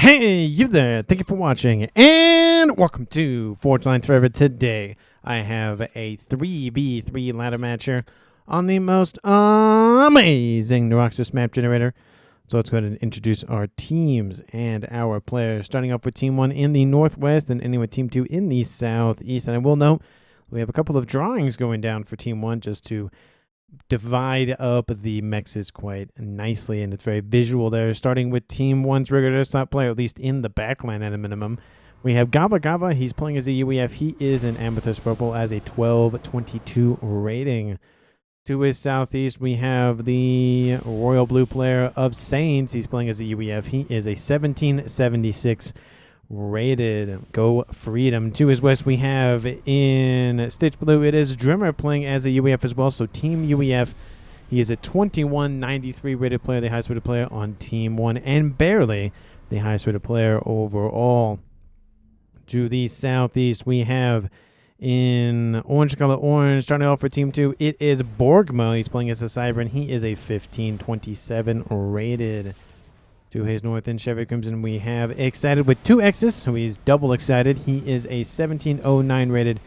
Hey, you there. Thank you for watching, and welcome to Frontline Forever. Today, I have a 3v3 ladder match here on the most amazing Neuroxis map generator. So let's go ahead and introduce our teams and our players. Starting off with Team 1 in the Northwest and ending with Team 2 in the Southeast. And I will note, we have a couple of drawings going down for Team 1 just to divide up the mexes quite nicely, and it's very visual there. Starting with Team 1's regular desktop player, at least in the backline at a minimum, we have Gava Gava. He's playing as a UEF. He is an Amethyst Purple as a 1222 rating. To his southeast, we have the Royal Blue player of Saints. He's playing as a UEF. He is a 1776 rated. Go Freedom. To his west, we have in Stitch Blue, it is Drimmer playing as a UEF as well. So Team UEF, he is a 2193 rated player, the highest rated player on Team 1, and barely the highest rated player overall. To the southeast, we have in orange color orange, starting off for Team 2, it is Borgmo. He's playing as a Cyber, and he is a 1527 rated. To his north in Chevy Crimson, we have Excited with 2 X's, so he's double excited. He is a 1709 rated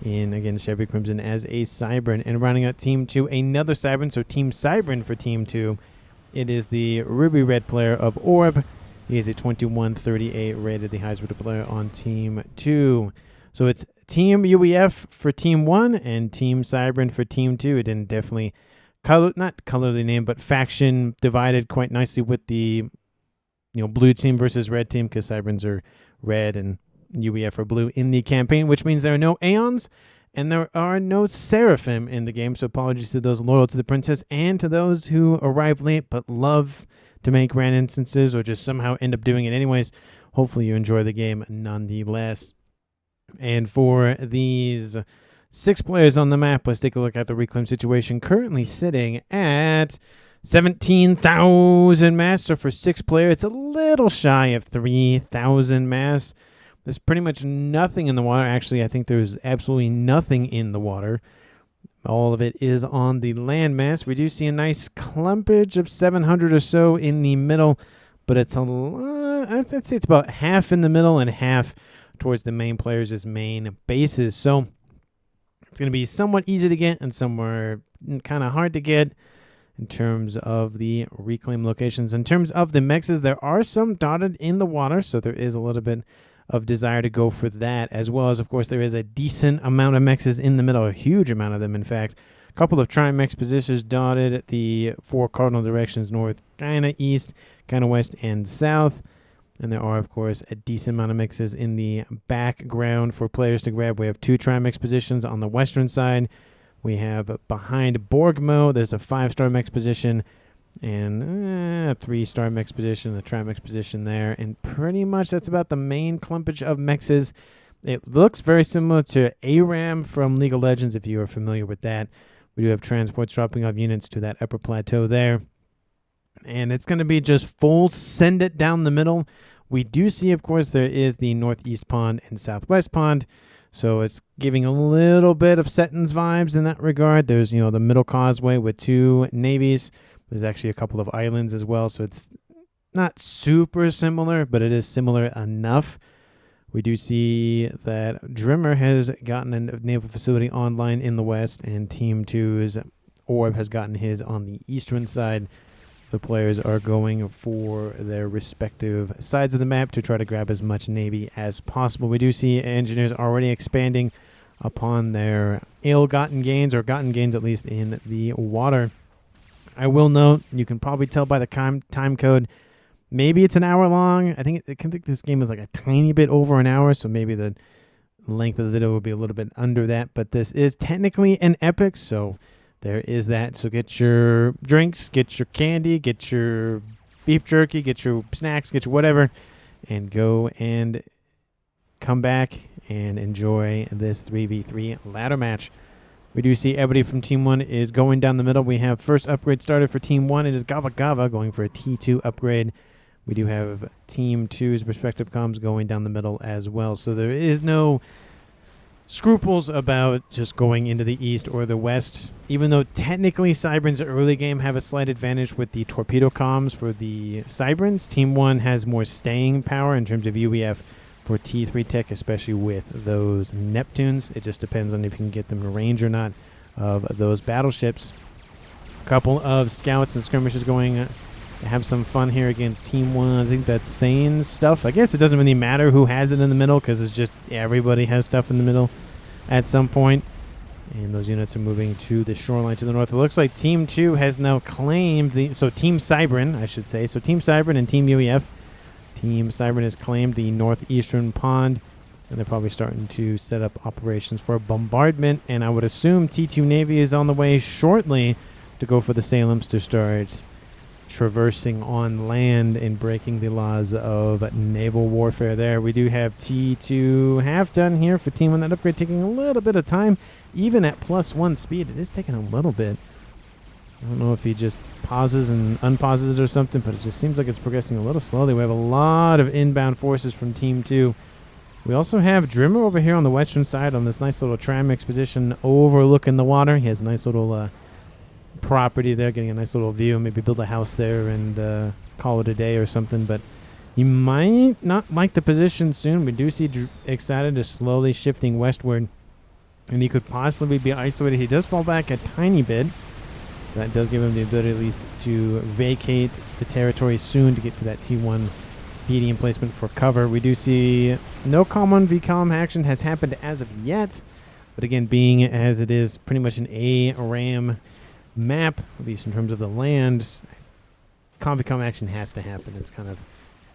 in, again, Chevy Crimson as a Cybern. And rounding out Team 2, another Cybern, so Team Cybern for Team 2, it is the Ruby Red player of Orb. He is a 2138 rated, the highest rated player on Team 2. So it's Team UEF for Team 1 and Team Cybern for Team 2. It didn't definitely not colorly name, but faction divided quite nicely with the blue team versus red team, because Cyberns are red and UEF are blue in the campaign, which means there are no Aeons and there are no Seraphim in the game. So apologies to those loyal to the princess and to those who arrive late but love to make grand instances or just somehow end up doing it anyways. Hopefully you enjoy the game nonetheless. And for these 6 players on the map, let's take a look at the reclaim situation, currently sitting at 17,000 mass. So for 6 players, it's a little shy of 3,000 mass. There's pretty much nothing in the water. Actually, I think there's absolutely nothing in the water. All of it is on the land mass. We do see a nice clumpage of 700 or so in the middle, but it's I'd say it's about half in the middle and half towards the main players' main bases. So it's going to be somewhat easy to get and somewhere kind of hard to get in terms of the reclaim locations. In terms of the mexes, there are some dotted in the water, so there is a little bit of desire to go for that, as well as, of course, there is a decent amount of mexes in the middle, a huge amount of them, in fact. A couple of Trimex positions dotted at the 4 cardinal directions, north, kind of east, kind of west, and south. And there are, of course, a decent amount of mexes in the background for players to grab. We have 2 Trimex positions on the western side. We have behind Borgmo, there's a 5-star mex position and a 3-star mex position, a Trimex position there. And pretty much that's about the main clumpage of mexes. It looks very similar to ARAM from League of Legends, if you are familiar with that. We do have transports dropping off units to that upper plateau there. And it's going to be just full send it down the middle. We do see, of course, there is the northeast pond and southwest pond. So it's giving a little bit of Settins vibes in that regard. There's, the middle causeway with 2 navies. There's actually a couple of islands as well. So it's not super similar, but it is similar enough. We do see that Drimmer has gotten a naval facility online in the west, and Team 2's Orb has gotten his on the eastern side. The players are going for their respective sides of the map to try to grab as much Navy as possible. We do see engineers already expanding upon their ill-gotten gains, or gotten gains at least in the water. I will note, you can probably tell by the time code, maybe it's an hour long. I think this game is like a tiny bit over an hour, so maybe the length of the video will be a little bit under that. But this is technically an epic, so there is that. So get your drinks, get your candy, get your beef jerky, get your snacks, get your whatever, and go and come back and enjoy this 3v3 ladder match. We do see everybody from Team 1 is going down the middle. We have first upgrade started for Team 1. It is Gava Gava going for a T2 upgrade. We do have Team 2's respective comms going down the middle as well. So there is no scruples about just going into the east or the west, even though technically Cybern's early game have a slight advantage with the torpedo comms for the Cyberns. Team 1 has more staying power in terms of UEF for T3 tech, especially with those Neptunes. It just depends on if you can get them to range or not of those battleships. A couple of scouts and skirmishes going have some fun here against Team 1. I think that's Sane's stuff. I guess it doesn't really matter who has it in the middle because it's just everybody has stuff in the middle at some point. And those units are moving to the shoreline to the north. It looks like Team 2 has now claimed the... So Team Cybern, I should say. So Team Cybern and Team UEF. Team Cybern has claimed the northeastern pond. And they're probably starting to set up operations for bombardment. And I would assume T2 Navy is on the way shortly to go for the Salems to start traversing on land and breaking the laws of naval warfare there. We do have T2 half done here for Team 1. That upgrade taking a little bit of time. Even at +1 speed, it is taking a little bit. I don't know if he just pauses and unpauses it or something, but it just seems like it's progressing a little slowly. We have a lot of inbound forces from Team 2. We also have Drimmer over here on the western side on this nice little Tramix position overlooking the water. He has a nice little property there, getting a nice little view. Maybe build a house there and call it a day or something. But you might not like the position soon. We do see Excited is slowly shifting westward, and he could possibly be isolated. He does fall back a tiny bit. That does give him the ability at least to vacate the territory soon to get to that T1 PD emplacement for cover. We do see no common VCOM action has happened as of yet. But again, being as it is pretty much an ARAM map, at least in terms of the land, ComVCOM action has to happen. It's kind of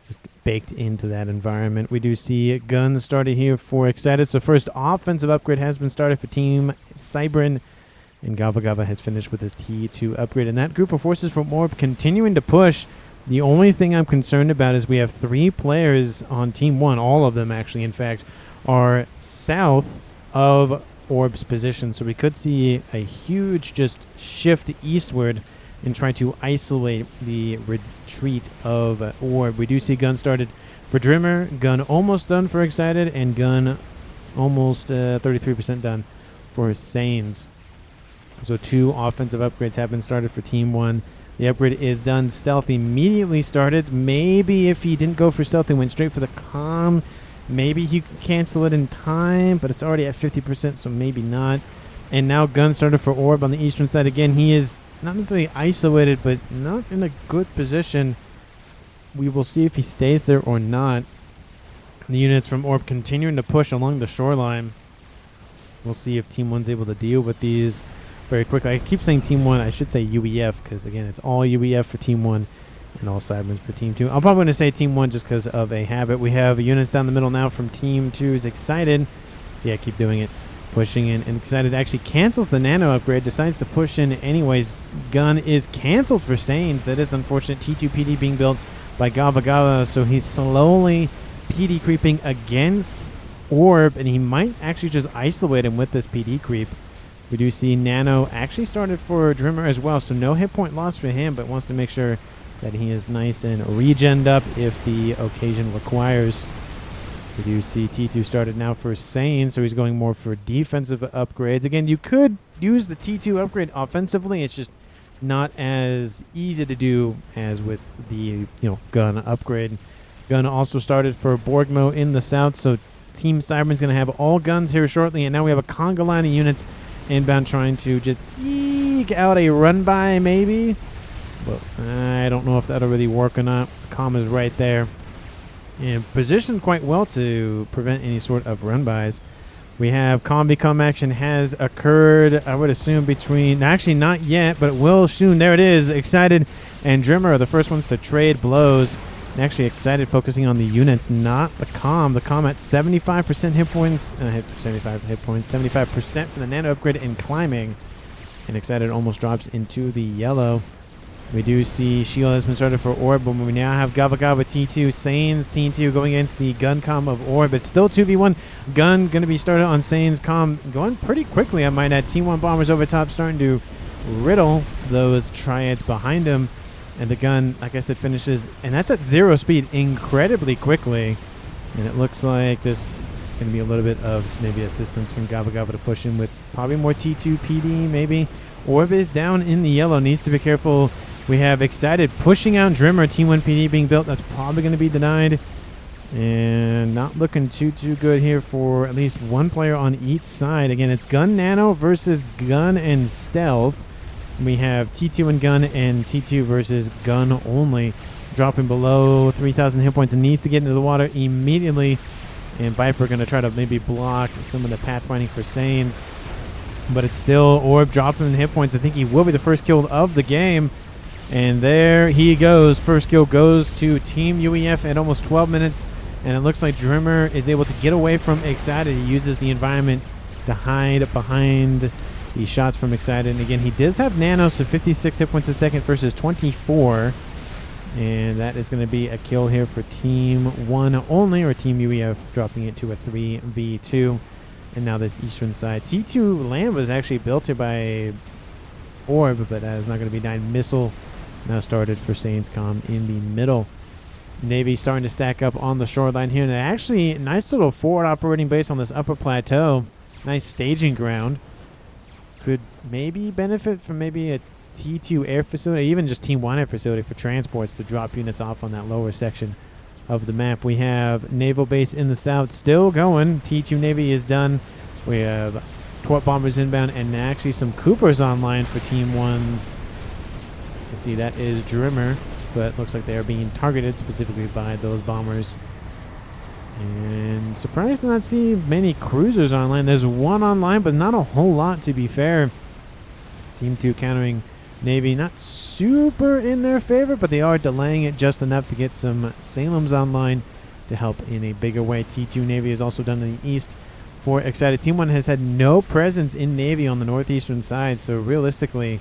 just baked into that environment. We do see guns started here for Excited. So first offensive upgrade has been started for Team Cybern, and Gava Gava has finished with his T2 upgrade. And that group of forces from Orb continuing to push. The only thing I'm concerned about is we have 3 players on Team 1, all of them actually, in fact, are south of Orb's position. So we could see a huge just shift eastward and try to isolate the retreat of Orb. We do see gun started for Drimmer, gun almost done for Excited, and gun almost 33% done for Sanes. So 2 offensive upgrades have been started for Team 1. The upgrade is done. Stealth immediately started. Maybe if he didn't go for stealth and went straight for the comm, maybe he could cancel it in time, but it's already at 50%, so maybe not. And now gun started for Orb on the eastern side. Again, he is not necessarily isolated, but not in a good position. We will see if he stays there or not. The units from Orb continuing to push along the shoreline. We'll see if Team 1's able to deal with these very quickly. I keep saying Team 1. I should say UEF because, again, it's all UEF for Team 1 and all Cyberns for Team 2. I'm probably going to say Team 1 just because of a habit. We have units down the middle now from Team 2's Excited. So, yeah, keep doing it. Pushing in. And Excited actually cancels the nano upgrade, decides to push in anyways. Gun is canceled for Sanes. That is unfortunate. T2 PD being built by Gava Gava. So he's slowly PD creeping against Orb, and he might actually just isolate him with this PD creep. We do see Nano actually started for Drimmer as well, so no hit point loss for him, but wants to make sure that he is nice and regened up if the occasion requires. We do see T2 started now for Sane, so he's going more for defensive upgrades. Again, you could use the T2 upgrade offensively. It's just not as easy to do as with the gun upgrade. Gun also started for Borgmo in the south, so Team Cybern's going to have all guns here shortly, and now we have a conga line of units inbound trying to just eke out a run-by maybe. But I don't know if that'll really work or not. The comm is right there. And positioned quite well to prevent any sort of run-bys. We have ComVCOM action has occurred, I would assume, between... Actually, not yet, but it will soon. There it is. Excited and Drimmer are the first ones to trade blows. And actually, Excited focusing on the units, not the comm. The comm at 75% hit points. 75% for the nano upgrade and climbing. And Excited almost drops into the yellow. We do see shield has been started for Orb, but we now have Gava Gava T2, Sane's T2 going against the gun comm of Orb. It's still 2v1. Gun going to be started on Sane's comm, going pretty quickly. I might add T1 bombers over top, starting to riddle those triads behind him. And the gun, like I said, finishes, and that's at 0 speed incredibly quickly. And it looks like this Going to be a little bit of maybe assistance from Gava Gava to push in with probably more T2 PD maybe. Orb is down in the yellow. Needs to be careful. We have Excited pushing out Drimmer. Team 1 PD being built. That's probably going to be denied. And not looking too good here for at least one player on each side. Again, it's Gun Nano versus Gun and Stealth. We have T2 and Gun and T2 versus Gun only. Dropping below 3,000 hit points and needs to get into the water immediately. And Viper going to try to maybe block some of the pathfinding for Sains. But it's still Orb dropping hit points. I think he will be the first kill of the game. And there he goes. First kill goes to Team UEF at almost 12 minutes. And it looks like Drimmer is able to get away from Excited. He uses the environment to hide behind the shots from Excited. And again, he does have Nano, so 56 hit points a second versus 24. And that is going to be a kill here for Team 1 only, or Team UEF dropping it to a 3v2. And now this eastern side. T2 land was actually built here by Orb, but that is not going to be done. Missile now started for Sainscom in the middle. Navy starting to stack up on the shoreline here. And actually, nice little forward operating base on this upper plateau. Nice staging ground. Could maybe benefit from maybe a T2 air facility, even just Team 1 air facility for transports to drop units off on that lower section of the map. We have Naval base in the south still going. T2 Navy is done. We have Twart bombers inbound and actually some Coopers online for Team 1's. Let's see, that is Drimmer, but looks like they are being targeted specifically by those bombers. And surprised to not see many cruisers online. There's one online, but not a whole lot, to be fair. Team 2 countering Navy, not super in their favor, but they are delaying it just enough to get some Salem's online to help in a bigger way. T2 Navy is also done in the east for Excited. Team 1 has had no presence in Navy on the northeastern side, so realistically,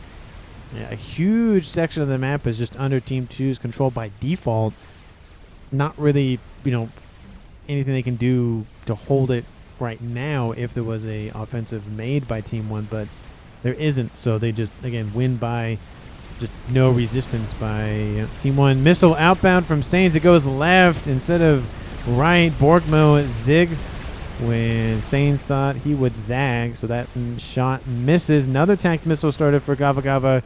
a huge section of the map is just under Team 2's control by default. Not really, anything they can do to hold it right now if there was a offensive made by Team 1, but there isn't, so they just, again, win by just no resistance by Team 1. Missile outbound from Sains. It goes left instead of right. Borgmo zigs when Sains thought he would zag, so that shot misses. Another TAC missile started for Gava Gava,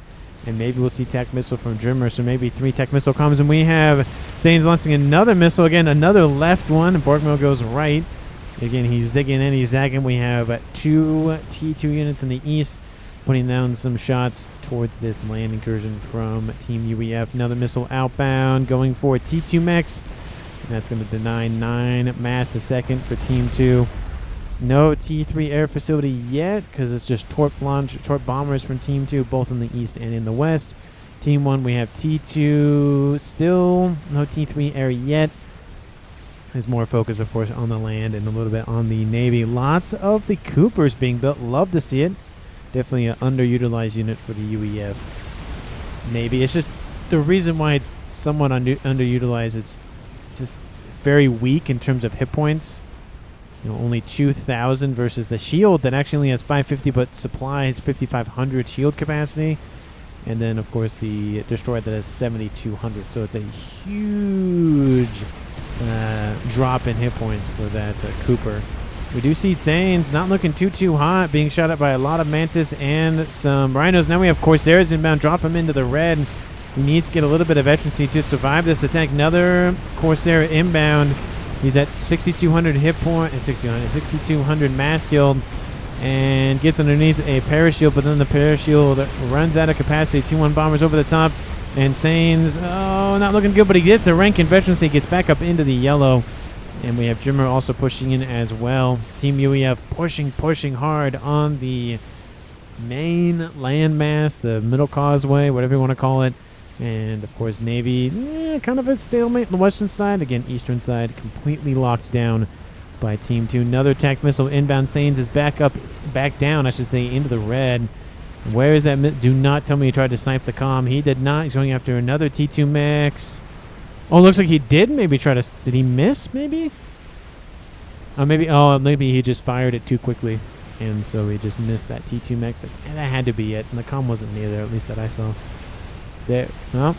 and maybe we'll see TAC missile from Drimmer, so maybe 3 TAC missile comes, and we have Sains launching another missile. Again, another left one, and Borgmo goes right. Again, he's zigging and he's zagging. We have 2 T2 units in the east, putting down some shots towards this land incursion from Team UEF. Another missile outbound, going for T2 mechs. That's going to deny 9 mass a second for Team 2. No T3 air facility yet, because it's just Torp bombers from Team 2, both in the east and in the west. Team 1, we have T2, still no T3 air yet. There's more focus, of course, on the land and a little bit on the Navy. Lots of the Coopers being built. Love to see it. Definitely an underutilized unit for the UEF Navy. It's just the reason why it's somewhat underutilized. It's just very weak in terms of hit points. Only 2,000 versus the shield that actually only has 550, but supplies 5,500 shield capacity. And then, of course, the destroyer that has 7,200. So it's a huge drop in hit points for that Cooper. We do see Sains not looking too hot, being shot at by a lot of Mantis and some Rhinos. Now we have Corsairs inbound, drop him into the red. He needs to get a little bit of efficiency to survive this attack. Another Corsair inbound. He's at 6,200 hit point and 6,200 mass guild, and gets underneath a parashield, but then the parashield runs out of capacity. T1 bombers over the top, and Sains, not looking good, but he gets a rank in veteran, so he gets back up into the yellow. And we have Drimmer also pushing in as well. Team UEF pushing hard on the main landmass, the middle causeway, whatever you want to call it. And, of course, Navy, kind of a stalemate on the western side. Again, eastern side completely locked down by Team 2. Another attack missile inbound. Sains is back down, I should say, into the red. Where is that? Do not tell me he tried to snipe the comm. He did not. He's going after another T2 max. Oh, looks like he did maybe try to... Did he miss, maybe? Maybe he just fired it too quickly. And so he just missed that T2 max. And that had to be it. And the comm wasn't near there, at least that I saw. There. Oh.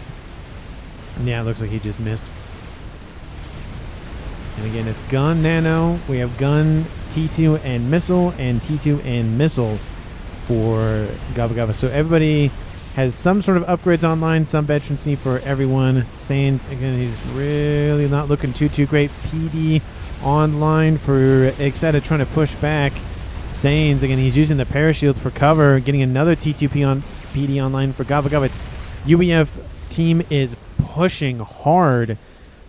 Yeah, it looks like he just missed. And again, it's gun nano. We have gun T2 and missile, and T2 and missile for Gava Gava. So everybody has some sort of upgrades online, some veterancy for everyone. Saints, again, he's really not looking too great. PD online for Excited, trying to push back. Saints, again, he's using the parashields for cover, getting another T2P on PD online for Gava Gava. UEF team is pushing hard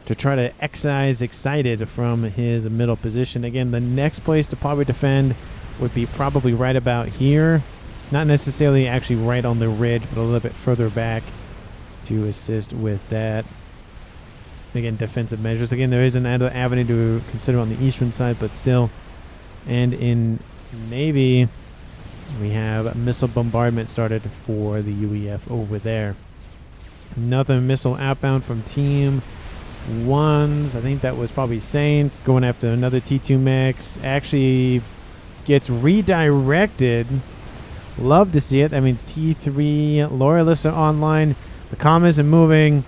to try to excise Excited from his middle position. Again, the next place to probably defend would be probably right about here. Not necessarily actually right on the ridge, but a little bit further back to assist with that. Again, defensive measures. Again, there is another avenue to consider on the eastern side, but still. And in Navy, we have missile bombardment started for the UEF over there. Another missile outbound from Team 1s. I think that was probably Saints going after another T2 mix. Actually gets redirected. Love to see it. That means T3 Loyalists are online. The comm isn't moving.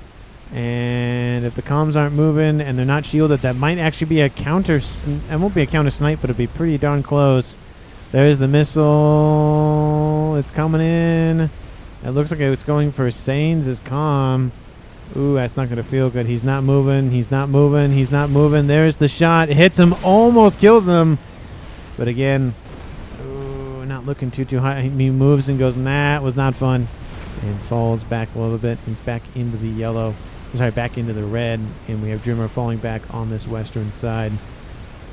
And if the comms aren't moving and they're not shielded, that might actually be a counter. It won't be a counter snipe, but it'll be pretty darn close. There's the missile. It's coming in. It looks like it's going for Sains' comm. Ooh, that's not going to feel good. He's not moving. He's not moving. He's not moving. There's the shot. It hits him. Almost kills him. But again, not looking too high. He moves and goes, nah, it was not fun. And falls back a little bit. He's back into the yellow. Sorry, back into the red. And we have Dreamer falling back on this western side.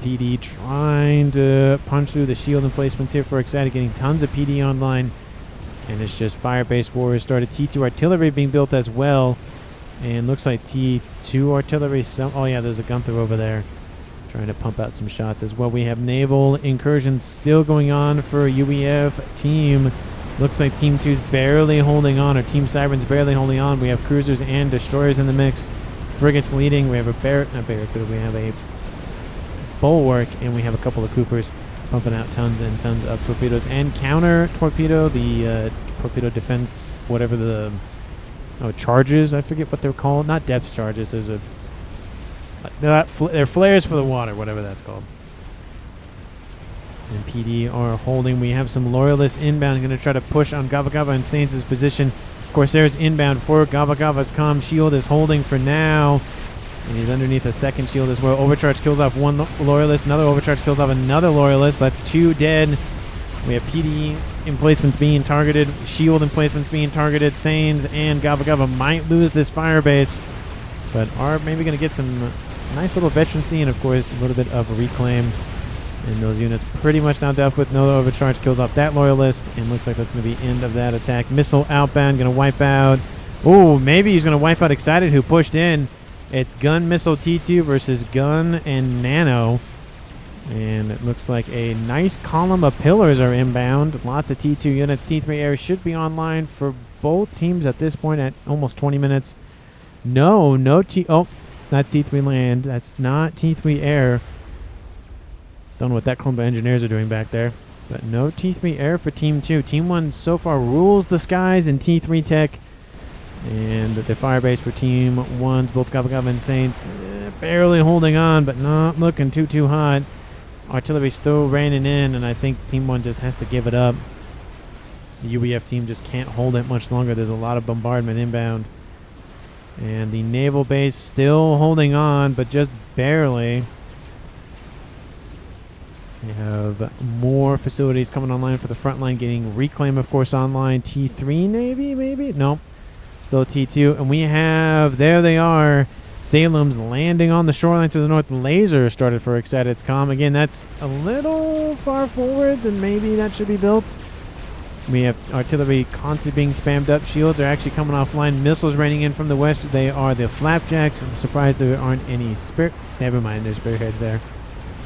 PD trying to punch through the shield emplacements here for Excited, getting tons of PD online. And it's just Fire-Based Warriors started. T2 artillery being built as well. And looks like T2 artillery. Oh, yeah, there's a Gunther over there trying to pump out some shots as well. We have naval incursions still going on for UEF team. Looks like Team 2's barely holding on, or Team Siren's barely holding on. We have cruisers and destroyers in the mix. Frigates leading. We have a we have a bulwark, and we have a couple of Coopers pumping out tons and tons of torpedoes and counter torpedo. The torpedo defense, whatever the charges. I forget what they're called. Not depth charges. There's a they're flares for the water, whatever that's called. And PD are holding. We have some Loyalists inbound. Going to try to push on Gava Gava and Saints' position. Corsairs inbound for Gava Gava's comm. Shield is holding for now. And he's underneath a second shield as well. Overcharge kills off one Loyalist. Another Overcharge kills off another Loyalist. That's 2 dead. We have PD emplacements being targeted. Shield emplacements being targeted. Sains and Gava Gava might lose this fire base, but are maybe going to get some nice little veterancy and, of course, a little bit of reclaim. And those units pretty much now dealt with. No Overcharge kills off that Loyalist. And looks like that's going to be end of that attack. Missile outbound. Going to wipe out. Oh, maybe he's going to wipe out Excited, who pushed in. It's gun missile T2 versus gun and nano. And it looks like a nice column of pillars are inbound. Lots of T2 units. T3 air should be online for both teams at this point at almost 20 minutes. No Oh, that's T3 land. That's not T3 air. Don't know what that clump of engineers are doing back there. But no T3 air for Team 2. Team 1 so far rules the skies in T3 tech. And the firebase for Team 1's both Gava Gava and Saints barely holding on, but not looking too hot. Artillery still raining in, and I think Team 1 just has to give it up. The UEF team just can't hold it much longer. There's a lot of bombardment inbound. And the naval base still holding on, but just barely. We have more facilities coming online for the Frontline, getting Reclaim, of course, online. T3 Navy, maybe? Nope. Still T2. And we have, there they are, Salem's landing on the shoreline to the north. Laser started for Excited's comm. Again, that's a little far forward than maybe that should be built. We have artillery constantly being spammed up. Shields are actually coming offline. Missiles raining in from the west. They are the Flapjacks. I'm surprised there aren't any Spirit. Never mind, there's Spearheads there.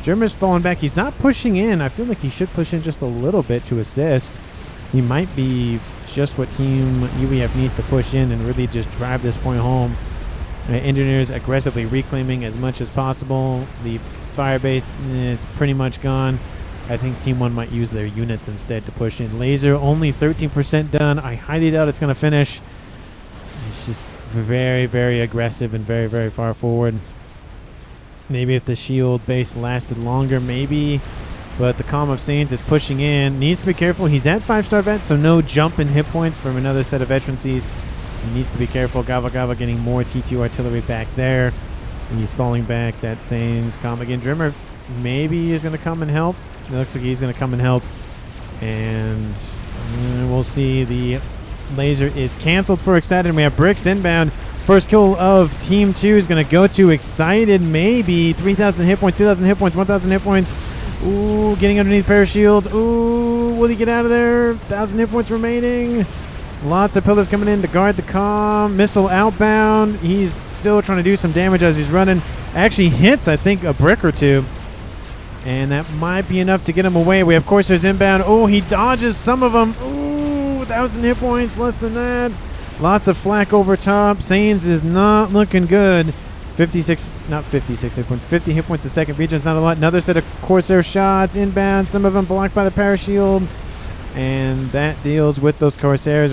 Germer's falling back. He's not pushing in. I feel like he should push in just a little bit to assist. He might be just what Team UEF needs to push in and really just drive this point home. Engineers aggressively reclaiming as much as possible. The fire base is pretty much gone. I think Team 1 might use their units instead to push in. Laser only 13% done. I highly doubt it's going to finish. It's just very, very aggressive and very, very far forward. Maybe if the shield base lasted longer, maybe. But the Calm of Saints is pushing in. Needs to be careful. He's at 5-star vet, so no jump in hit points from another set of veterancies. He needs to be careful. Gava Gava getting more T2 artillery back there. And he's falling back. That Saints Calm again. Drimmer maybe is going to come and help. It looks like he's going to come and help. And we'll see. The laser is canceled for Excited. And we have Bricks inbound. First kill of Team 2 is going to go to Excited. Maybe 3,000 hit points, 2,000 hit points, 1,000 hit points. Ooh, getting underneath parashields. Ooh, will he get out of there? 1,000 hit points remaining. Lots of pillars coming in to guard the Calm. Missile outbound. He's still trying to do some damage as he's running. Actually hits, I think, a brick or two. And that might be enough to get him away. We have Corsairs inbound. Oh, he dodges some of them. Ooh, 1,000 hit points, less than that. Lots of flak over top. Sains is not looking good. 56, not 56 hit points, 50 hit points a second. Region's not a lot. Another set of Corsair shots inbound. Some of them blocked by the parashield. And that deals with those Corsairs.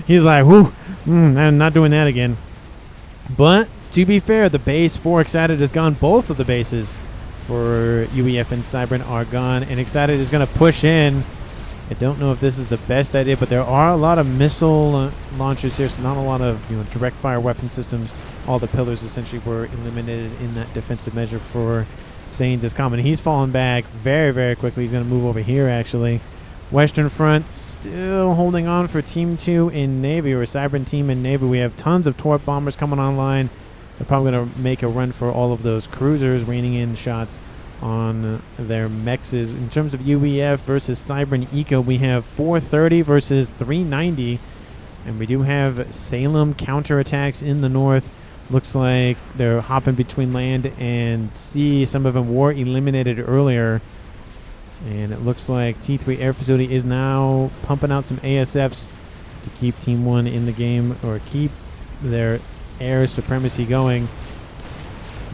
He's like, I'm not doing that again. But to be fair, the base for Excited is gone. Both of the bases for UEF and Cybran are gone. And Excited is going to push in. I don't know if this is the best idea, but there are a lot of missile launchers here, so not a lot of direct fire weapon systems. All the pillars essentially were eliminated in that defensive measure for Sains is common. He's fallen back very, very quickly. He's going to move over here, actually. Western Front still holding on for Team 2 in Navy, or Cybran team in Navy. We have tons of Torp bombers coming online. They're probably going to make a run for all of those cruisers, raining in shots on their mexes. In terms of UEF versus Cybran Eco, we have 430 versus 390. And we do have Salem counterattacks in the north. Looks like they're hopping between land and sea. Some of them were eliminated earlier. And it looks like T3 Air Facility is now pumping out some ASFs to keep Team 1 in the game, or keep their air supremacy going.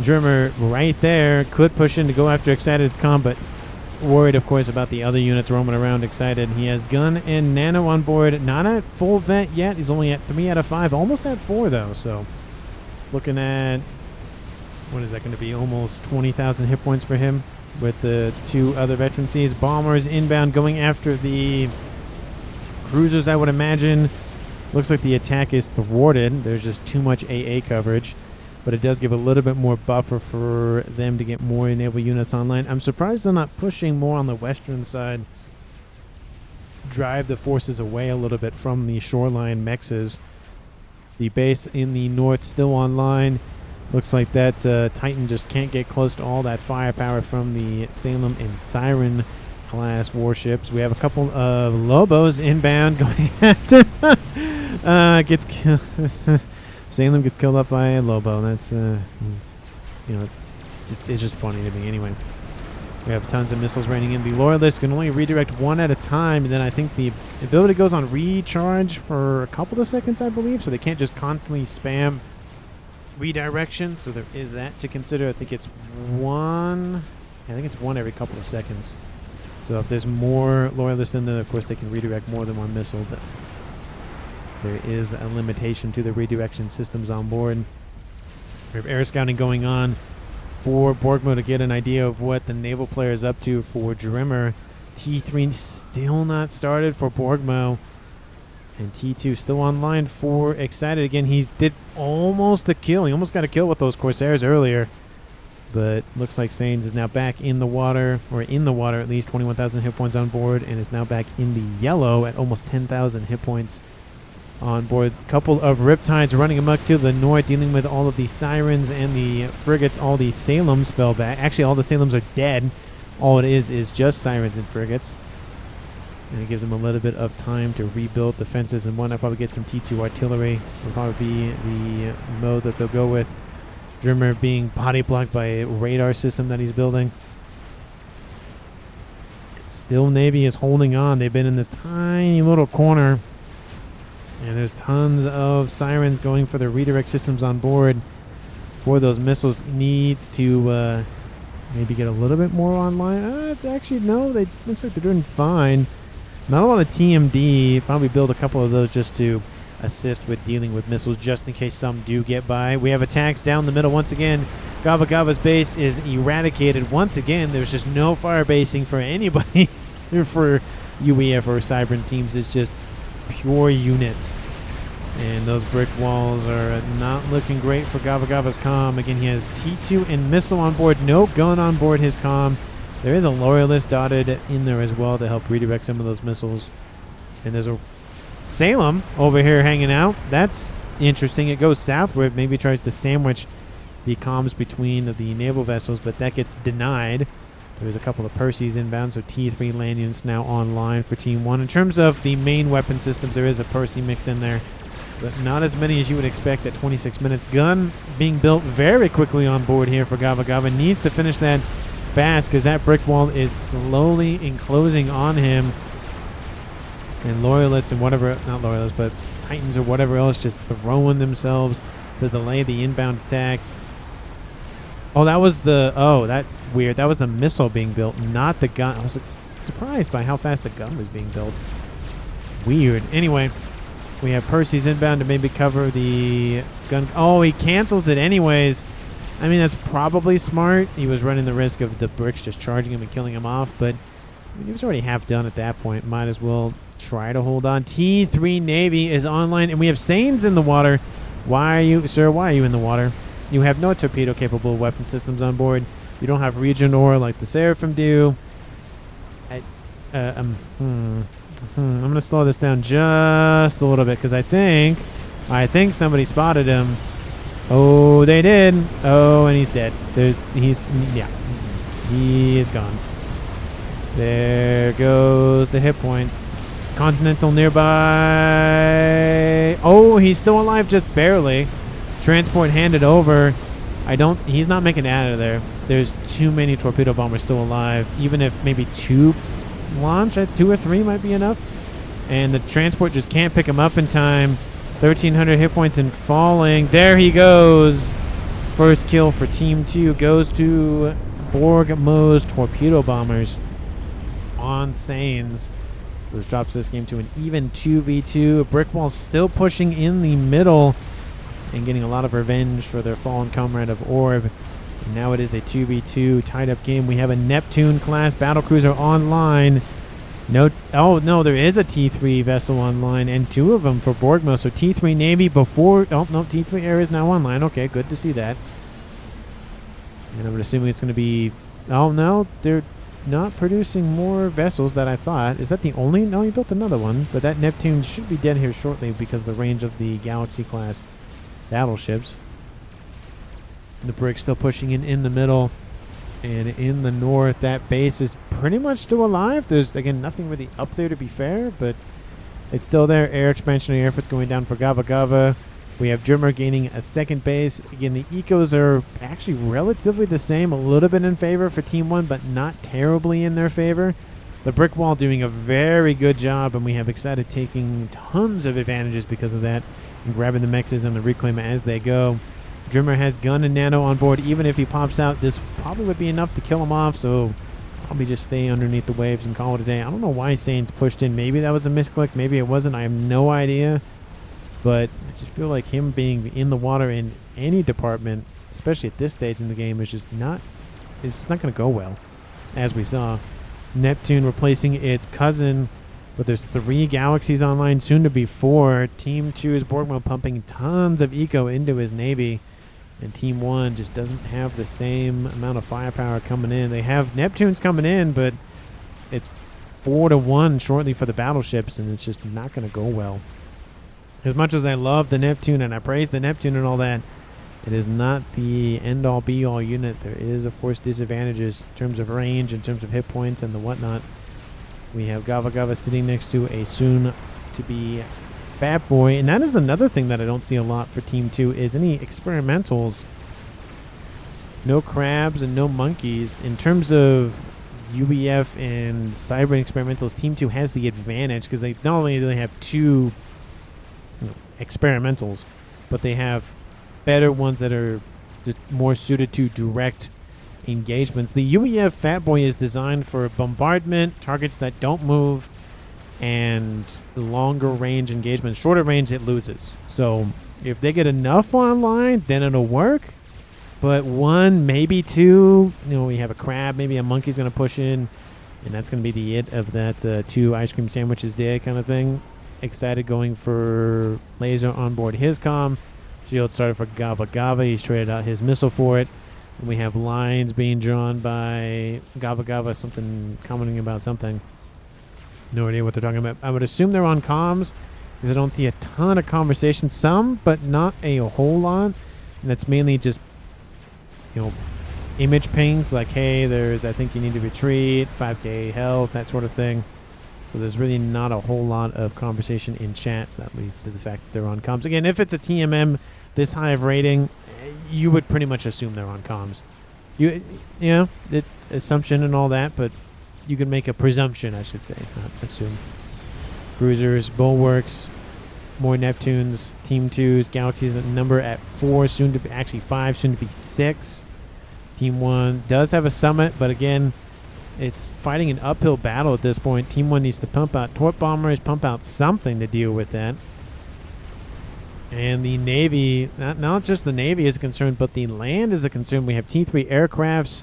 Drimmer right there could push in to go after Excited's Calm, but worried, of course, about the other units roaming around Excited. He has Gun and Nano on board. Not at full vet yet. He's only at 3 out of 5. Almost at 4, though. So looking at, what is that going to be? Almost 20,000 hit points for him with the 2 other veterancies. Bombers inbound going after the cruisers, I would imagine. Looks like the attack is thwarted. There's just too much AA coverage. But it does give a little bit more buffer for them to get more naval units online. I'm surprised they're not pushing more on the western side. Drive the forces away a little bit from the shoreline mexes. The base in the north still online. Looks like that Titan just can't get close to all that firepower from the Salem and Siren class warships. We have a couple of Lobos inbound going after. Gets killed. Salem gets killed up by a Lobo. That's, it's just funny to me. Anyway, we have tons of missiles raining in. The Loyalists can only redirect 1 at a time, and then I think the ability goes on recharge for a couple of seconds, I believe, so they can't just constantly spam redirection. So there is that to consider. I think it's 1. I think it's 1 every couple of seconds. So if there's more Loyalists in there, of course, they can redirect more than 1 missile, but there is a limitation to the redirection systems on board. We have air scouting going on for Borgmo to get an idea of what the naval player is up to for Drimmer. T3 still not started for Borgmo. And T2 still online for Excited. Again, he did almost a kill. He almost got a kill with those Corsairs earlier. But looks like Sains is now back in the water, or in the water at least, 21,000 hit points on board, and is now back in the yellow at almost 10,000 hit points on board. Couple of Riptides running amok to the north, dealing with all of the Sirens and the frigates. All the Salems fell back. Actually, all the Salems are dead. All it is just Sirens and frigates. And it gives them a little bit of time to rebuild defenses and whatnot. Probably get some T2 artillery. Will probably be the mode that they'll go with. Drimmer being body blocked by a radar system that he's building. Still Navy is holding on. They've been in this tiny little corner. And there's tons of Sirens going for the redirect systems on board for those missiles. Needs to maybe get a little bit more online. Actually, no. They looks like they're doing fine. Not a lot of TMD. Probably build a couple of those just to assist with dealing with missiles just in case some do get by. We have attacks down the middle once again. Gava Gava's base is eradicated once again. There's just no fire basing for anybody for UEF or Cybran teams. It's just pure units. And those brick walls are not looking great for Gava Gava's comm. Again, he has T2 and missile on board. No gun on board his comm. There is a loyalist dotted in there as well to help redirect some of those missiles. And there's a Salem over here hanging out. That's interesting. It goes southward. Maybe tries to sandwich the comms between the naval vessels, but that gets denied. There's a couple of Percys inbound, so T3 land units now online for Team 1. In terms of the main weapon systems, there is a Percy mixed in there, but not as many as you would expect at 26 minutes. Gun being built very quickly on board here for Gava Gava. Needs to finish that fast because that brick wall is slowly enclosing on him. And Loyalists and whatever, not Loyalists, but Titans or whatever else just throwing themselves to delay the inbound attack. Oh, that was the, oh, that weird. That was the missile being built, not the gun. I was surprised by how fast the gun was being built. Weird. Anyway, we have Percy's inbound to maybe cover the gun. Oh, he cancels it anyways. I mean, that's probably smart. He was running the risk of the bricks just charging him and killing him off, but I mean, he was already half done at that point. Might as well try to hold on. T3 Navy is online, and we have Sains in the water. Why are you, sir, why are you in the water? You have no torpedo-capable weapon systems on board. You don't have Region Ore like the Seraphim do. I'm going to slow this down just a little bit because I think somebody spotted him. Oh, they did. Oh, and he's dead. Yeah, he is gone. There goes the hit points. Continental nearby. Oh, he's still alive, just barely. Transport handed over. He's not making it out of there. There's too many torpedo bombers still alive. Even if maybe 2 launch at 2 or 3 might be enough. And the transport just can't pick him up in time. 1,300 hit points and falling. There he goes. First kill for Team 2 goes to Borg Mo's torpedo bombers on Sains. Which drops this game to an even 2v2. Brickwall still pushing in the middle and getting a lot of revenge for their fallen comrade of Orb. And now it is a 2v2 tied up game. We have a Neptune class battlecruiser online. No, oh no, there is a T3 vessel online and 2 of them for Borgmo. So T3 Navy before, oh no, T3 Air is now online. Okay, good to see that. And I'm assuming it's going to be, oh no, they're not producing more vessels that I thought. Is that the only? No, he built another one, but that Neptune should be dead here shortly because of the range of the Galaxy class battleships. The brig's still pushing in the middle, and in the north, that base is pretty much still alive. There's again nothing really up there to be fair, but it's still there. Air expansionary efforts going down for Gava Gava. We have Drimmer gaining a second base. Again, the ecos are actually relatively the same, a little bit in favor for Team 1, but not terribly in their favor. The brick wall doing a very good job, and we have Excited taking tons of advantages because of that, and grabbing the mexes and the reclaim as they go. Drimmer has gun and nano on board. Even if he pops out, this probably would be enough to kill him off, so probably just stay underneath the waves and call it a day. I don't know why Saints pushed in. Maybe that was a misclick. Maybe it wasn't. I have no idea. But I just feel like him being in the water in any department, especially at this stage in the game, is just not, it's just not going to go well, as we saw. Neptune replacing its cousin, but there's 3 galaxies online, soon to be 4. Team 2 is Borgmo pumping tons of eco into his navy, and Team 1 just doesn't have the same amount of firepower coming in. They have Neptunes coming in, but it's 4-1 shortly for the battleships, and it's just not going to go well. As much as I love the Neptune and I praise the Neptune and all that, it is not the end-all be-all unit. There is, of course, disadvantages in terms of range, in terms of hit points and the whatnot. We have Gava Gava sitting next to a soon-to-be Fat Boy. And that is another thing that I don't see a lot for Team 2 is any experimentals. No crabs and no monkeys. In terms of UBF and Cyber experimentals, Team 2 has the advantage because they not only do they have 2 experimentals, but they have better ones that are just more suited to direct engagements. The UEF Fat Boy is designed for bombardment, targets that don't move, and longer range engagement. Shorter range, it loses. So if they get enough online, then it'll work. But one, maybe two, we have a crab, maybe a monkey's going to push in, and that's going to be the it of that 2 ice cream sandwiches day kind of thing. Excited going for laser on board his comm. Shield started for Gava Gava. He's traded out his missile for it. And we have lines being drawn by Gava Gava, something commenting about something. No idea what they're talking about. I would assume they're on comms because I don't see a ton of conversation. Some, but not a whole lot. And that's mainly just, image pings like, hey, I think you need to retreat, 5k health, that sort of thing. So there's really not a whole lot of conversation in chat, so that leads to the fact that they're on comms. Again, if it's a TMM this high of rating, you would pretty much assume they're on comms. Assumption and all that, but you can make a presumption, I should say, not assume. Cruisers, bulwarks, more Neptunes, Team 2s, Galaxies, number at 4, soon to be, actually 5, soon to be 6. Team 1 does have a summit, but again, it's fighting an uphill battle at this point. Team 1 needs to pump out torp bombers, pump out something to deal with that. And the Navy, not just the Navy is a concern, but the land is a concern. We have T3 aircrafts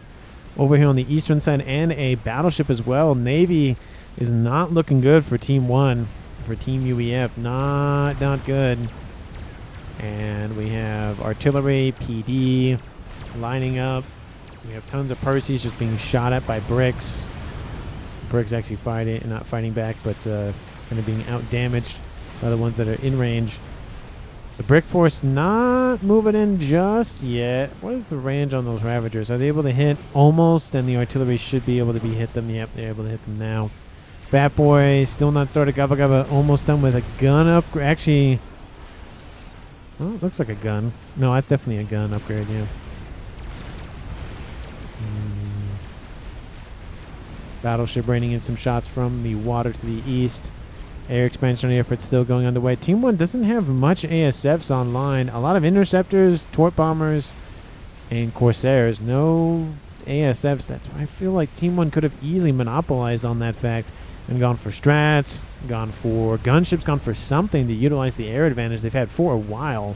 over here on the eastern side and a battleship as well. Navy is not looking good for Team 1, for Team UEF. Not good. And we have artillery, PD lining up. We have tons of Perseus just being shot at by bricks. Bricks actually not fighting back, but kind of being out-damaged by the ones that are in range. The brick force not moving in just yet. What is the range on those Ravagers? Are they able to hit? Almost, and the artillery should be able to hit them. Yep, they're able to hit them now. Fat Boy still not started. Gabba Gabba almost done with a gun upgrade. Actually, well, it looks like a gun. No, that's definitely a gun upgrade, yeah. Battleship raining in some shots from the water to the east. Air expansion effort still going underway. Team 1 doesn't have much ASFs online. A lot of interceptors, torp bombers, and Corsairs. No ASFs. That's why I feel like Team 1 could have easily monopolized on that fact and gone for strats, gone for gunships, gone for something to utilize the air advantage they've had for a while.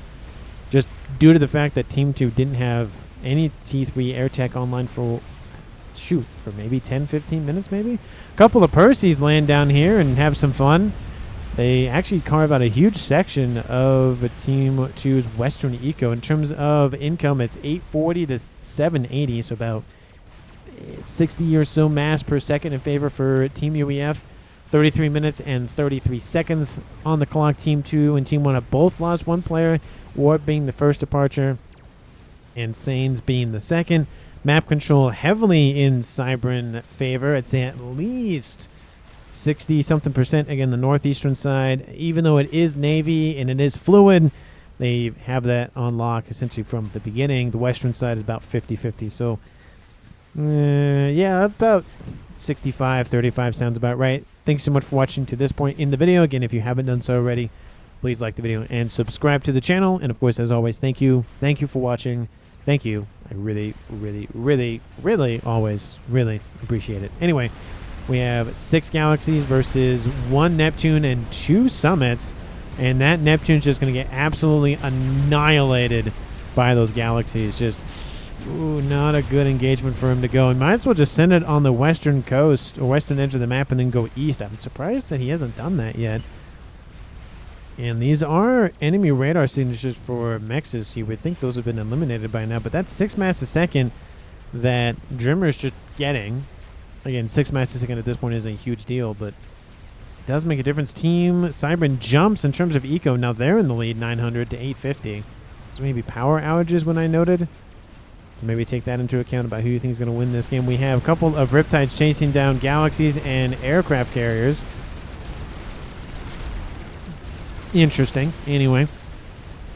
Just due to the fact that Team 2 didn't have any T3 air tech online for maybe 10-15 minutes maybe. A couple of Perseus land down here and have some fun. They actually carve out a huge section of Team 2's western eco. In terms of income, it's 840 to 780, so about 60 or so mass per second in favor for Team UEF. 33 minutes and 33 seconds on the clock. Team 2 and Team 1 have both lost one player, Warp being the first departure and Sains being the second. Map control heavily in Cybran favor. I'd say at least 60-something% again the northeastern side. Even though it is Navy and it is fluid, they have that on lock essentially from the beginning. The western side is about 50-50. So, yeah, about 65-35 sounds about right. Thanks so much for watching to this point in the video. Again, if you haven't done so already, please like the video and subscribe to the channel. And, of course, as always, thank you. Thank you for watching. Thank you. I really, really, really, really always really appreciate it. Anyway, we have 6 galaxies versus 1 Neptune and 2 summits. And that Neptune's just going to get absolutely annihilated by those galaxies. Just, not a good engagement for him to go. And might as well just send it on the western coast or western edge of the map and then go east. I'm surprised that he hasn't done that yet. And these are enemy radar signatures for mexes. You would think those have been eliminated by now. But that's 6 mass a second that Drimmer's just getting. Again, 6 mass a second at this point is a huge deal, but it does make a difference. Team Cybran jumps in terms of eco. Now they're in the lead, 900 to 850. So maybe power outages when I noted. So maybe take that into account about who you think is going to win this game. We have a couple of Riptides chasing down galaxies and aircraft carriers. Interesting. Anyway,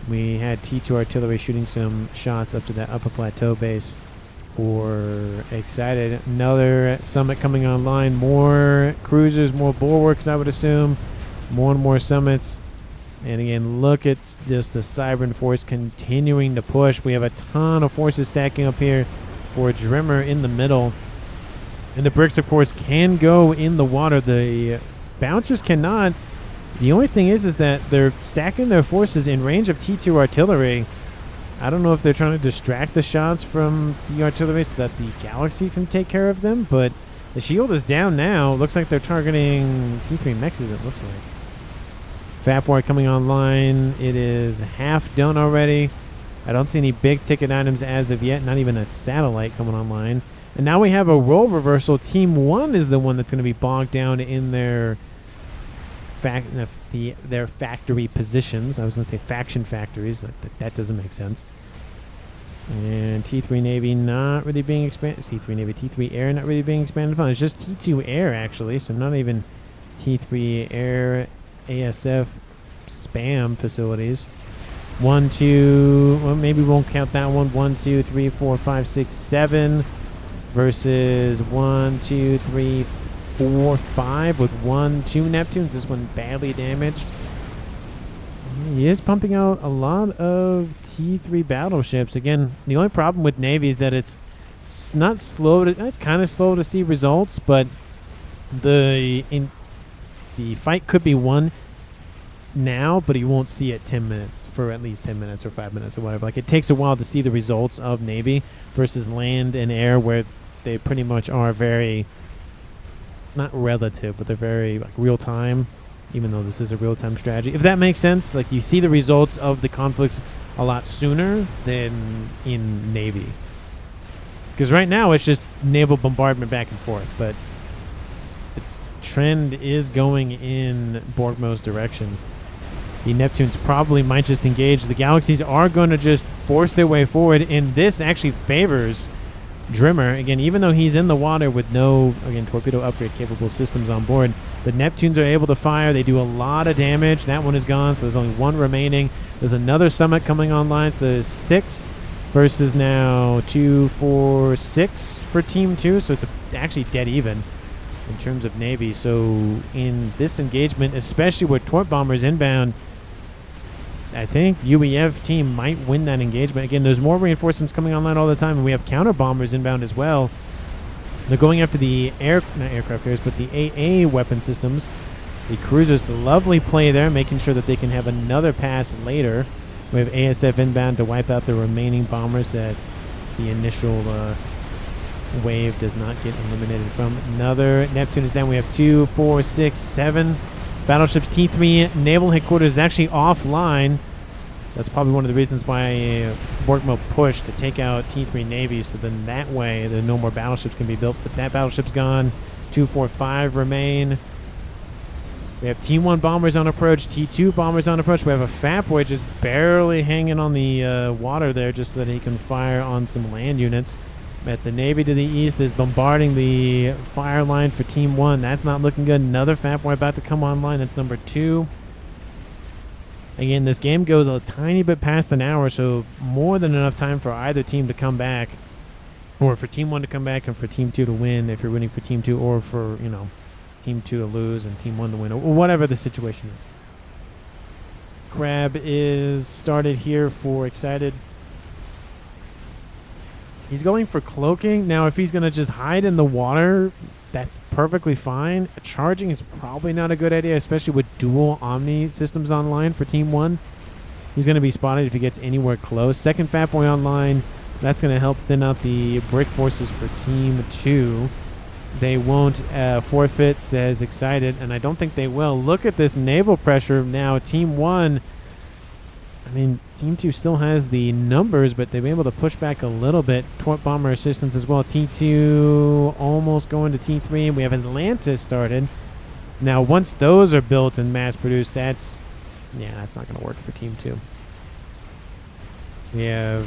we had T2 artillery shooting some shots up to that upper plateau base for Excited. Another summit coming online. More cruisers, more bulwarks, I would assume. More and more summits. And again, look at just the Cybran force continuing to push. We have a ton of forces stacking up here for Drimmer in the middle. And the bricks, of course, can go in the water. The bouncers cannot. The only thing is that they're stacking their forces in range of T2 artillery. I don't know if they're trying to distract the shots from the artillery so that the Galaxy can take care of them, but the shield is down now. Looks like they're targeting T3 mexes, it looks like. FAF war coming online. It is half done already. I don't see any big ticket items as of yet, not even a satellite coming online. And now we have a role reversal. Team 1 is the one that's going to be bogged down in their factory positions. I was going to say faction factories. That doesn't make sense. And T3 Navy not really being expanded. T3 Navy, T3 Air not really being expanded upon. It's just T2 Air, actually. So not even T3 Air ASF spam facilities. 1, 2, well, maybe we won't count that one. 1, 2, 3, 4, 5, 6, 7 versus 1, 2, 3, 4, 5 with 1, 2 Neptunes. This one badly damaged. He is pumping out a lot of T3 battleships. Again, the only problem with Navy is that it's not slow. It's kind of slow to see results, but the fight could be won now, but you won't see it 10 minutes for at least 10 minutes or 5 minutes or whatever. Like, it takes a while to see the results of Navy versus land and air, where they pretty much are very, not relative, but they're very like real time, even though this is a real time strategy, if that makes sense. Like, you see the results of the conflicts a lot sooner than in Navy, because right now it's just naval bombardment back and forth, but the trend is going in Borgmo's direction. The Neptunes probably might just engage. The Galaxies are going to just force their way forward, and this actually favors Drimmer. Again, even though he's in the water with no, again, torpedo upgrade capable systems on board, the Neptunes are able to fire. They do a lot of damage. That one is gone, so there's only one remaining. There's another summit coming online, so there's 6 versus now 2, 4, 6 for Team 2, so it's actually dead even in terms of Navy. So in this engagement, especially with torp bombers inbound, I think UEF team might win that engagement. Again, there's more reinforcements coming online all the time, and we have counter bombers inbound as well. They're going after the not aircraft carriers, but the AA weapon systems. The cruisers, the lovely play there, making sure that they can have another pass later. We have ASF inbound to wipe out the remaining bombers that the initial wave does not get eliminated from. Another Neptune is down. We have 2, 4, 6, 7 battleships. T3 naval headquarters is actually offline. That's probably one of the reasons why Borgmo pushed to take out T3 Navy, so then that way there no more battleships can be built. But that battleship's gone. 2, 4, 5 remain. We have T1 bombers on approach, T2 bombers on approach. We have a FAF boy just barely hanging on the water there just so that he can fire on some land units. But the Navy to the east is bombarding the fire line for Team 1. That's not looking good. Another FAF boy about to come online. That's number 2. Again, this game goes a tiny bit past an hour, so more than enough time for either team to come back, or for Team 1 to come back and for Team 2 to win if you're winning for Team 2, or for, you know, Team 2 to lose and Team 1 to win, or whatever the situation is. Crab is started here for Excited. He's going for cloaking. Now, if he's going to just hide in the water, that's perfectly fine. Charging is probably not a good idea, especially with dual Omni systems online for Team 1. He's going to be spotted if he gets anywhere close. Second FAF boy online. That's going to help thin out the brick forces for Team 2. They won't forfeit, says Excited, and I don't think they will. Look at this naval pressure now. Team 1, I mean, Team 2 still has the numbers, but they've been able to push back a little bit. Torp bomber assistance as well. T2 almost going to T3. We have Atlantis started. Now, once those are built and mass produced, that's not going to work for Team 2. We have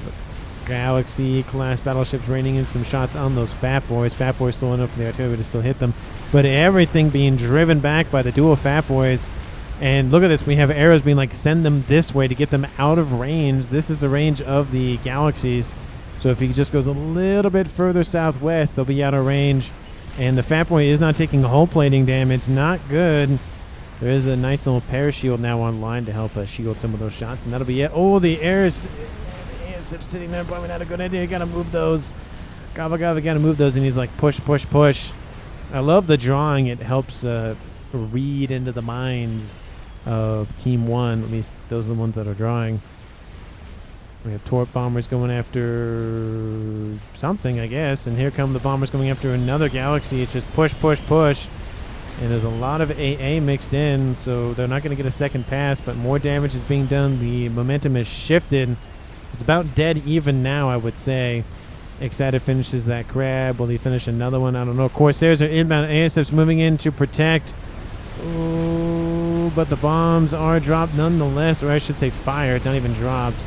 Galaxy-class battleships raining in some shots on those FAF boys. FAF boys slow enough for the artillery to still hit them. But everything being driven back by the dual FAF boys. And look at this. We have arrows being like, send them this way to get them out of range. This is the range of the Galaxies. So if he just goes a little bit further southwest, they'll be out of range. And the FAF boy is not taking hull plating damage. Not good. There is a nice little parashield now online to help shield some of those shots. And that'll be it. Oh, the air is sitting there. Probably not a good idea. You got to move those. Gabba got to move those. And he's like, push, push, push. I love the drawing. It helps read into the minds of Team 1. At least those are the ones that are drawing. We have torp bombers going after something, I guess. And here come the bombers going after another galaxy. It's just push, push, push. And there's a lot of AA mixed in, so they're not going to get a second pass, but more damage is being done. The momentum is shifted. It's about dead even now, I would say. Excited finishes that crab. Will he finish another one? I don't know. Corsairs are inbound. ASF's moving in to protect. Oh, but the bombs are dropped nonetheless, or I should say fired, not even dropped.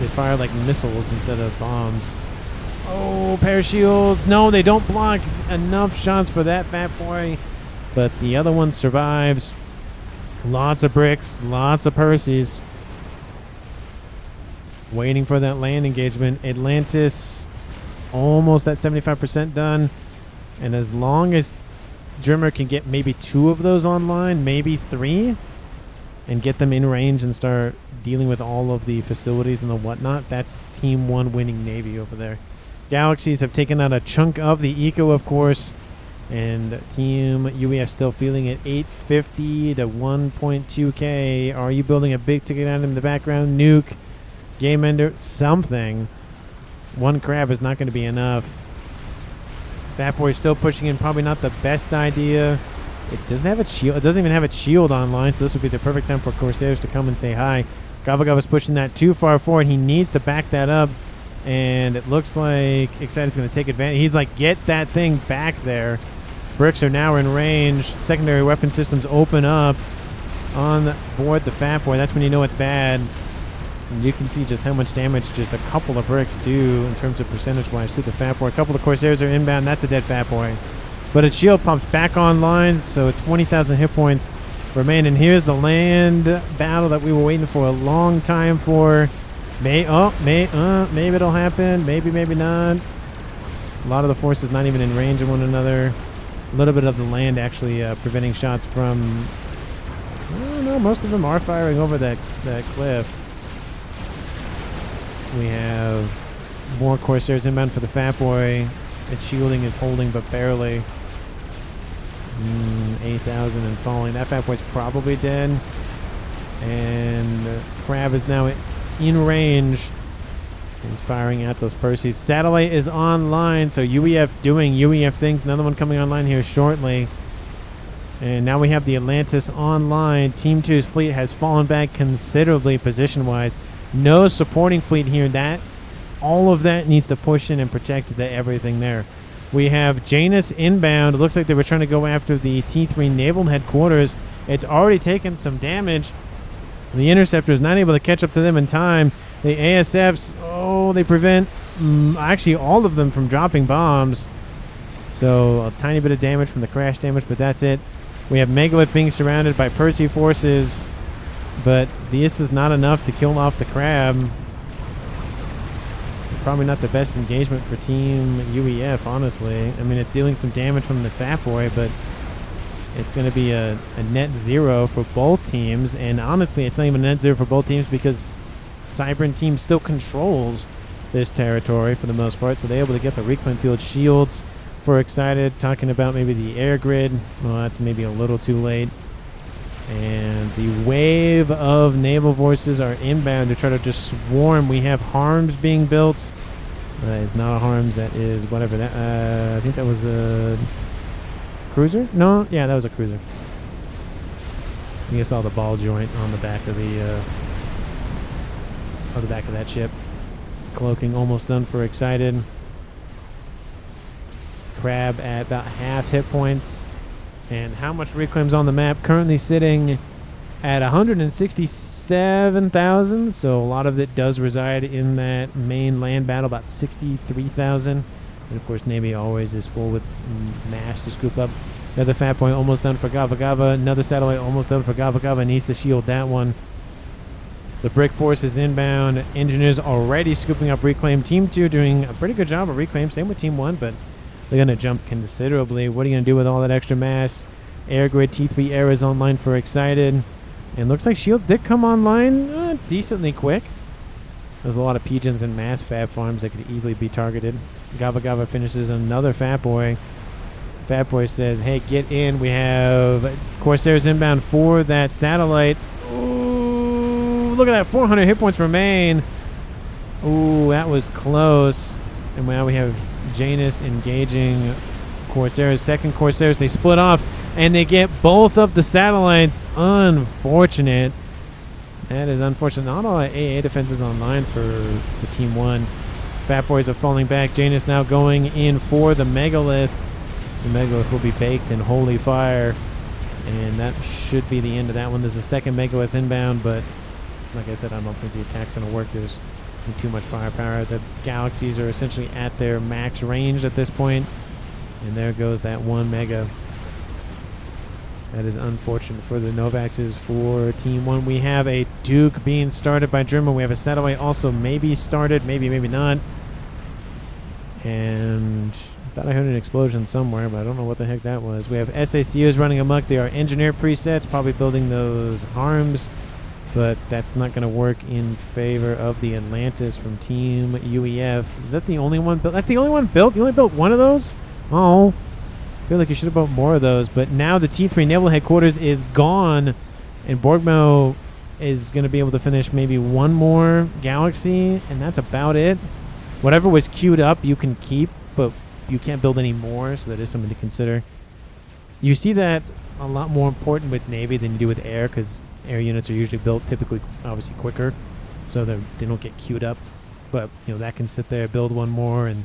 They fire like missiles instead of bombs. Oh, parashield. No, they don't block enough shots for that fat boy. But the other one survives. Lots of bricks, lots of Perseus. Waiting for that land engagement. Atlantis almost at 75% done. And as long as Drimmer can get maybe 2 of those online, maybe 3, and get them in range and start dealing with all of the facilities and the whatnot, that's Team 1 winning Navy over there. Galaxies have taken out a chunk of the eco, of course. And Team UEF still feeling it. 850 to 1.2k. Are you building a big ticket item in the background? Nuke. Game ender. Something. 1 crab is not going to be enough. Fat Boy still pushing in. Probably not the best idea. It doesn't have its shield. It doesn't even have its shield online, so this would be the perfect time for Corsairs to come and say hi. Gava Gava's pushing that too far forward. He needs to back that up. And it looks like Excited's going to take advantage. He's like, get that thing back there. Bricks are now in range. Secondary weapon systems open up on board the Fat Boy. That's when you know it's bad. And you can see just how much damage just a couple of bricks do in terms of percentage-wise to the Fat Boy. A couple of Corsairs are inbound. That's a dead Fat Boy. But its shield pumps back online, so 20,000 hit points remain. And here's the land battle that we were waiting for a long time for. Maybe it'll happen. Maybe not. A lot of the forces not even in range of one another. A little bit of the land actually preventing shots from... I don't know, most of them are firing over that cliff. We have more Corsairs inbound for the Fat Boy. Its shielding is holding, but barely. 8,000 and falling. That Fat Boy's probably dead. And Crab is now in range. He's firing at those Perseus. Satellite is online, so UEF doing UEF things. Another one coming online here shortly. And now we have the Atlantis online. Team 2's fleet has fallen back considerably position-wise. No supporting fleet here. All of that needs to push in and protect everything there. We have Janus inbound. It looks like they were trying to go after the T3 naval headquarters. It's already taken some damage. The Interceptor is not able to catch up to them in time. The ASFs, they prevent actually all of them from dropping bombs. So a tiny bit of damage from the crash damage, but that's it. We have Megalith being surrounded by Percy forces, but this is not enough to kill off the crab. Probably not the best engagement for Team UEF, honestly. I mean, it's dealing some damage from the Fat Boy, but it's going to be a net 0 for both teams. And honestly, it's not even a net 0 for both teams because Cybran team still controls this territory for the most part. So they're able to get the reclaim field shields for Excited. Talking about maybe the air grid. Well, that's maybe a little too late. And the wave of naval forces are inbound to try to just swarm. We have Harms being built. That is not a Harms. That is whatever that. I think that was a cruiser. No, yeah, that was a cruiser. You saw the ball joint on the back of that ship. Cloaking almost done for Excited. Crab at about half hit points. And how much reclaims on the map? Currently sitting at 167,000. So a lot of it does reside in that main land battle, about 63,000. And of course, Navy always is full with mass to scoop up. Another Fat Point almost done for Gava Gava. Another satellite almost done for Gava Gava. Needs to shield that one. The Brick Force is inbound. Engineers already scooping up reclaim. Team 2 doing a pretty good job of reclaim. Same with Team 1, but they're going to jump considerably. What are you going to do with all that extra mass? Air Grid T3 Air is online for Excited. And looks like shields did come online decently quick. There's a lot of pigeons and mass fab farms that could easily be targeted. Gava Gava finishes another Fat Boy. Fat Boy says, hey, get in. We have Corsairs inbound for that satellite. Ooh, look at that. 400 hit points remain. Ooh, that was close. And now we have Janus engaging Corsairs. Second Corsairs. They split off, and they get both of the satellites. Unfortunate. That is unfortunate. Not all AA defenses online for Team 1. Fat Boys are falling back. Janus now going in for the Megalith. The Megalith will be baked in holy fire. And that should be the end of that one. There's a second Megalith inbound, but like I said, I don't think the attack's going to work. There's too much firepower. The Galaxies are essentially at their max range at this point. And there goes that one Mega. That is unfortunate for the Novaxes. For Team 1, we have a Duke being started by Drimmer. We have a satellite also maybe started, maybe not. And I thought I heard an explosion somewhere, but I don't know what the heck that was. We have SACUs running amok. They are engineer presets, probably building those harms, but that's not going to work in favor of the Atlantis from Team UEF. Is that the only one built? That's the only one built? You only built one of those? Oh. I feel like you should have built more of those, but now the T3 Naval Headquarters is gone, and Borgmo is going to be able to finish maybe one more Galaxy, and that's about it. Whatever was queued up, you can keep, but you can't build any more, so that is something to consider. You see that a lot more important with Navy than you do with Air, because Air units are usually built typically, obviously, quicker, so they don't get queued up. But, you know, that can sit there, build one more, and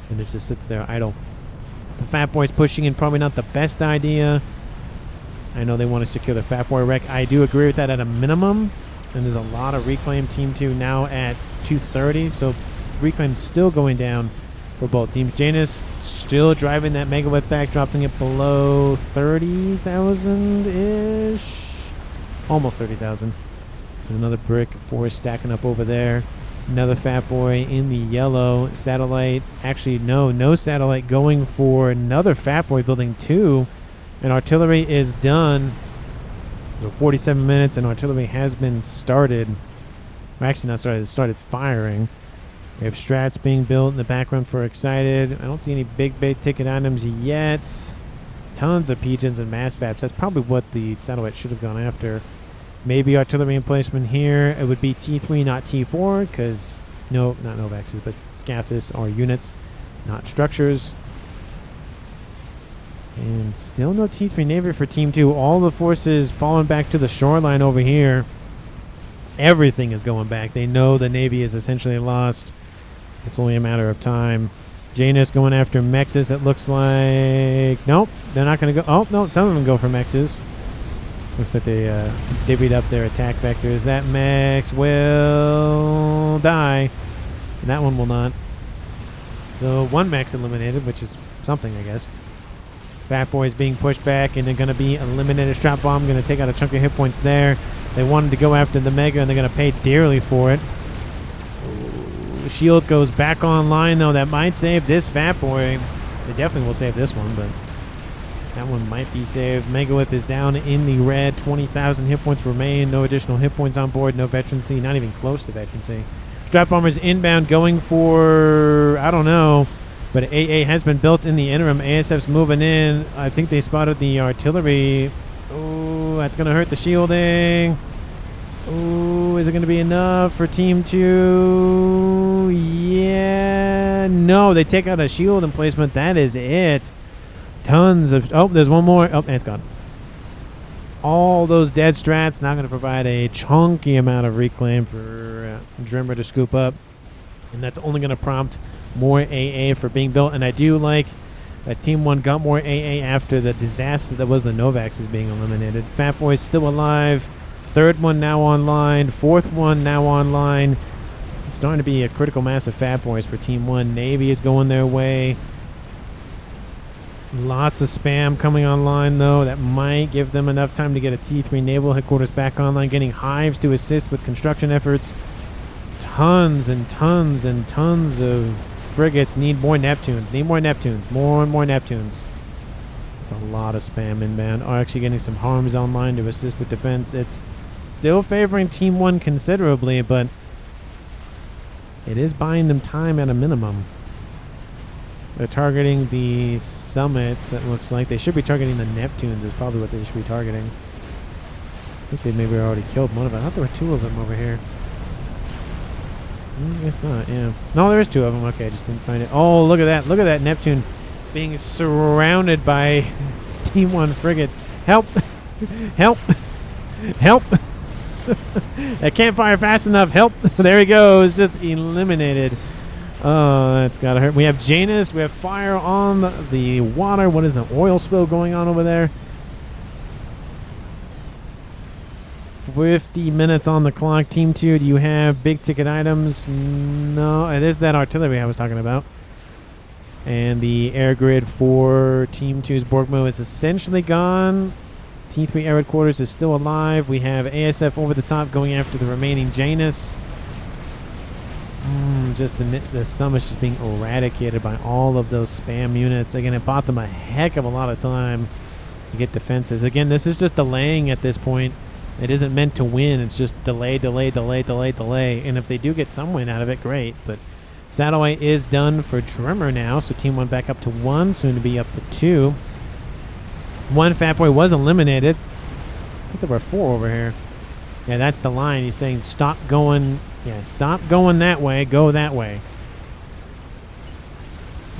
it just sits there idle. The Fat Boys pushing in, probably not the best idea. I know they want to secure the Fat Boy wreck. I do agree with that at a minimum. And there's a lot of Reclaim. Team 2 now at 230, so Reclaim's still going down for both teams. Janus still driving that Megalith back, dropping it below 30,000-ish. Almost 30,000. There's another brick force stacking up over there. Another Fat Boy in the yellow. Satellite. Actually, no satellite going for another Fat Boy building 2. And artillery is done. So 47 minutes, and artillery has been started. Well, actually, not started. It started firing. We have strats being built in the background for Excited. I don't see any big ticket items yet. Tons of pigeons and mass FAPs. That's probably what the satellite should have gone after. Maybe artillery emplacement here. It would be T3, not T4, because no, not Novaxes, but Scathis are units, not structures. And still no T3 Navy for Team 2. All the forces falling back to the shoreline over here. Everything is going back. They know the Navy is essentially lost. It's only a matter of time. Janus going after Mexes, it looks like. Nope, they're not going to go. Oh, no, some of them go for Mexes. Looks like they divvied up their attack vectors. That Mex will die. And that one will not. So one Mex eliminated, which is something, I guess. Fat Boys being pushed back, and they're going to be eliminated. Strap Bomb going to take out a chunk of hit points there. They wanted to go after the Mega, and they're going to pay dearly for it. The shield goes back online, though. That might save this Fat Boy. They definitely will save this one, but that one might be saved. Megalith is down in the red. 20,000 hit points remain. No additional hit points on board. No veterancy. Not even close to veterancy. Strap Bombers inbound going for, I don't know. But AA has been built in the interim. ASF's moving in. I think they spotted the artillery. Oh, that's going to hurt the shielding. Oh, is it going to be enough for Team 2? Yeah. No, they take out a shield emplacement. That is it. Tons of... Oh, there's one more. Oh, and it's gone. All those dead strats now going to provide a chunky amount of reclaim for Drimmer to scoop up. And that's only going to prompt more AA for being built. And I do like that Team 1 got more AA after the disaster that was the Novaxes being eliminated. Fat Boy's still alive. Third one now online. Fourth one now online. It's starting to be a critical mass of Fat Boys for Team 1. Navy is going their way. Lots of spam coming online, though. That might give them enough time to get a T3 Naval Headquarters back online. Getting Hives to assist with construction efforts. Tons and tons and tons of frigates. Need more Neptunes. Need more Neptunes. More and more Neptunes. It's a lot of spam inbound. Are actually getting some harms online to assist with defense. It's still favoring Team 1 considerably, but it is buying them time at a minimum. They're targeting the summits, it looks like. They should be targeting the Neptunes is probably what they should be targeting. I think they maybe already killed one of them. I thought there were 2 of them over here. I guess not, yeah. No, there is 2 of them. Okay, I just didn't find it. Oh, look at that. Look at that Neptune being surrounded by Team 1 frigates. Help! Help! Help! I can't fire fast enough. Help! There he goes. Just eliminated. Oh, that's gotta hurt. We have Janus. We have fire on the water. What is an oil spill going on over there? 50 minutes on the clock. Team 2, do you have big ticket items? No. There's that artillery I was talking about. And the air grid for Team 2's Borgmo is essentially gone. Team 3 air headquarters is still alive. We have ASF over the top going after the remaining Janus. Just the summit just being eradicated by all of those spam units. Again, it bought them a heck of a lot of time to get defenses. Again, this is just delaying at this point. It isn't meant to win. It's just delay, delay, delay, delay, delay. And if they do get some win out of it, great. But Satellite is done for Trimmer now. So Team 1 back up to 1, soon to be up to 2. 1 Fat Boy was eliminated. I think there were 4 over here. Yeah, that's the line. He's saying stop going. Yeah, stop going that way. Go that way.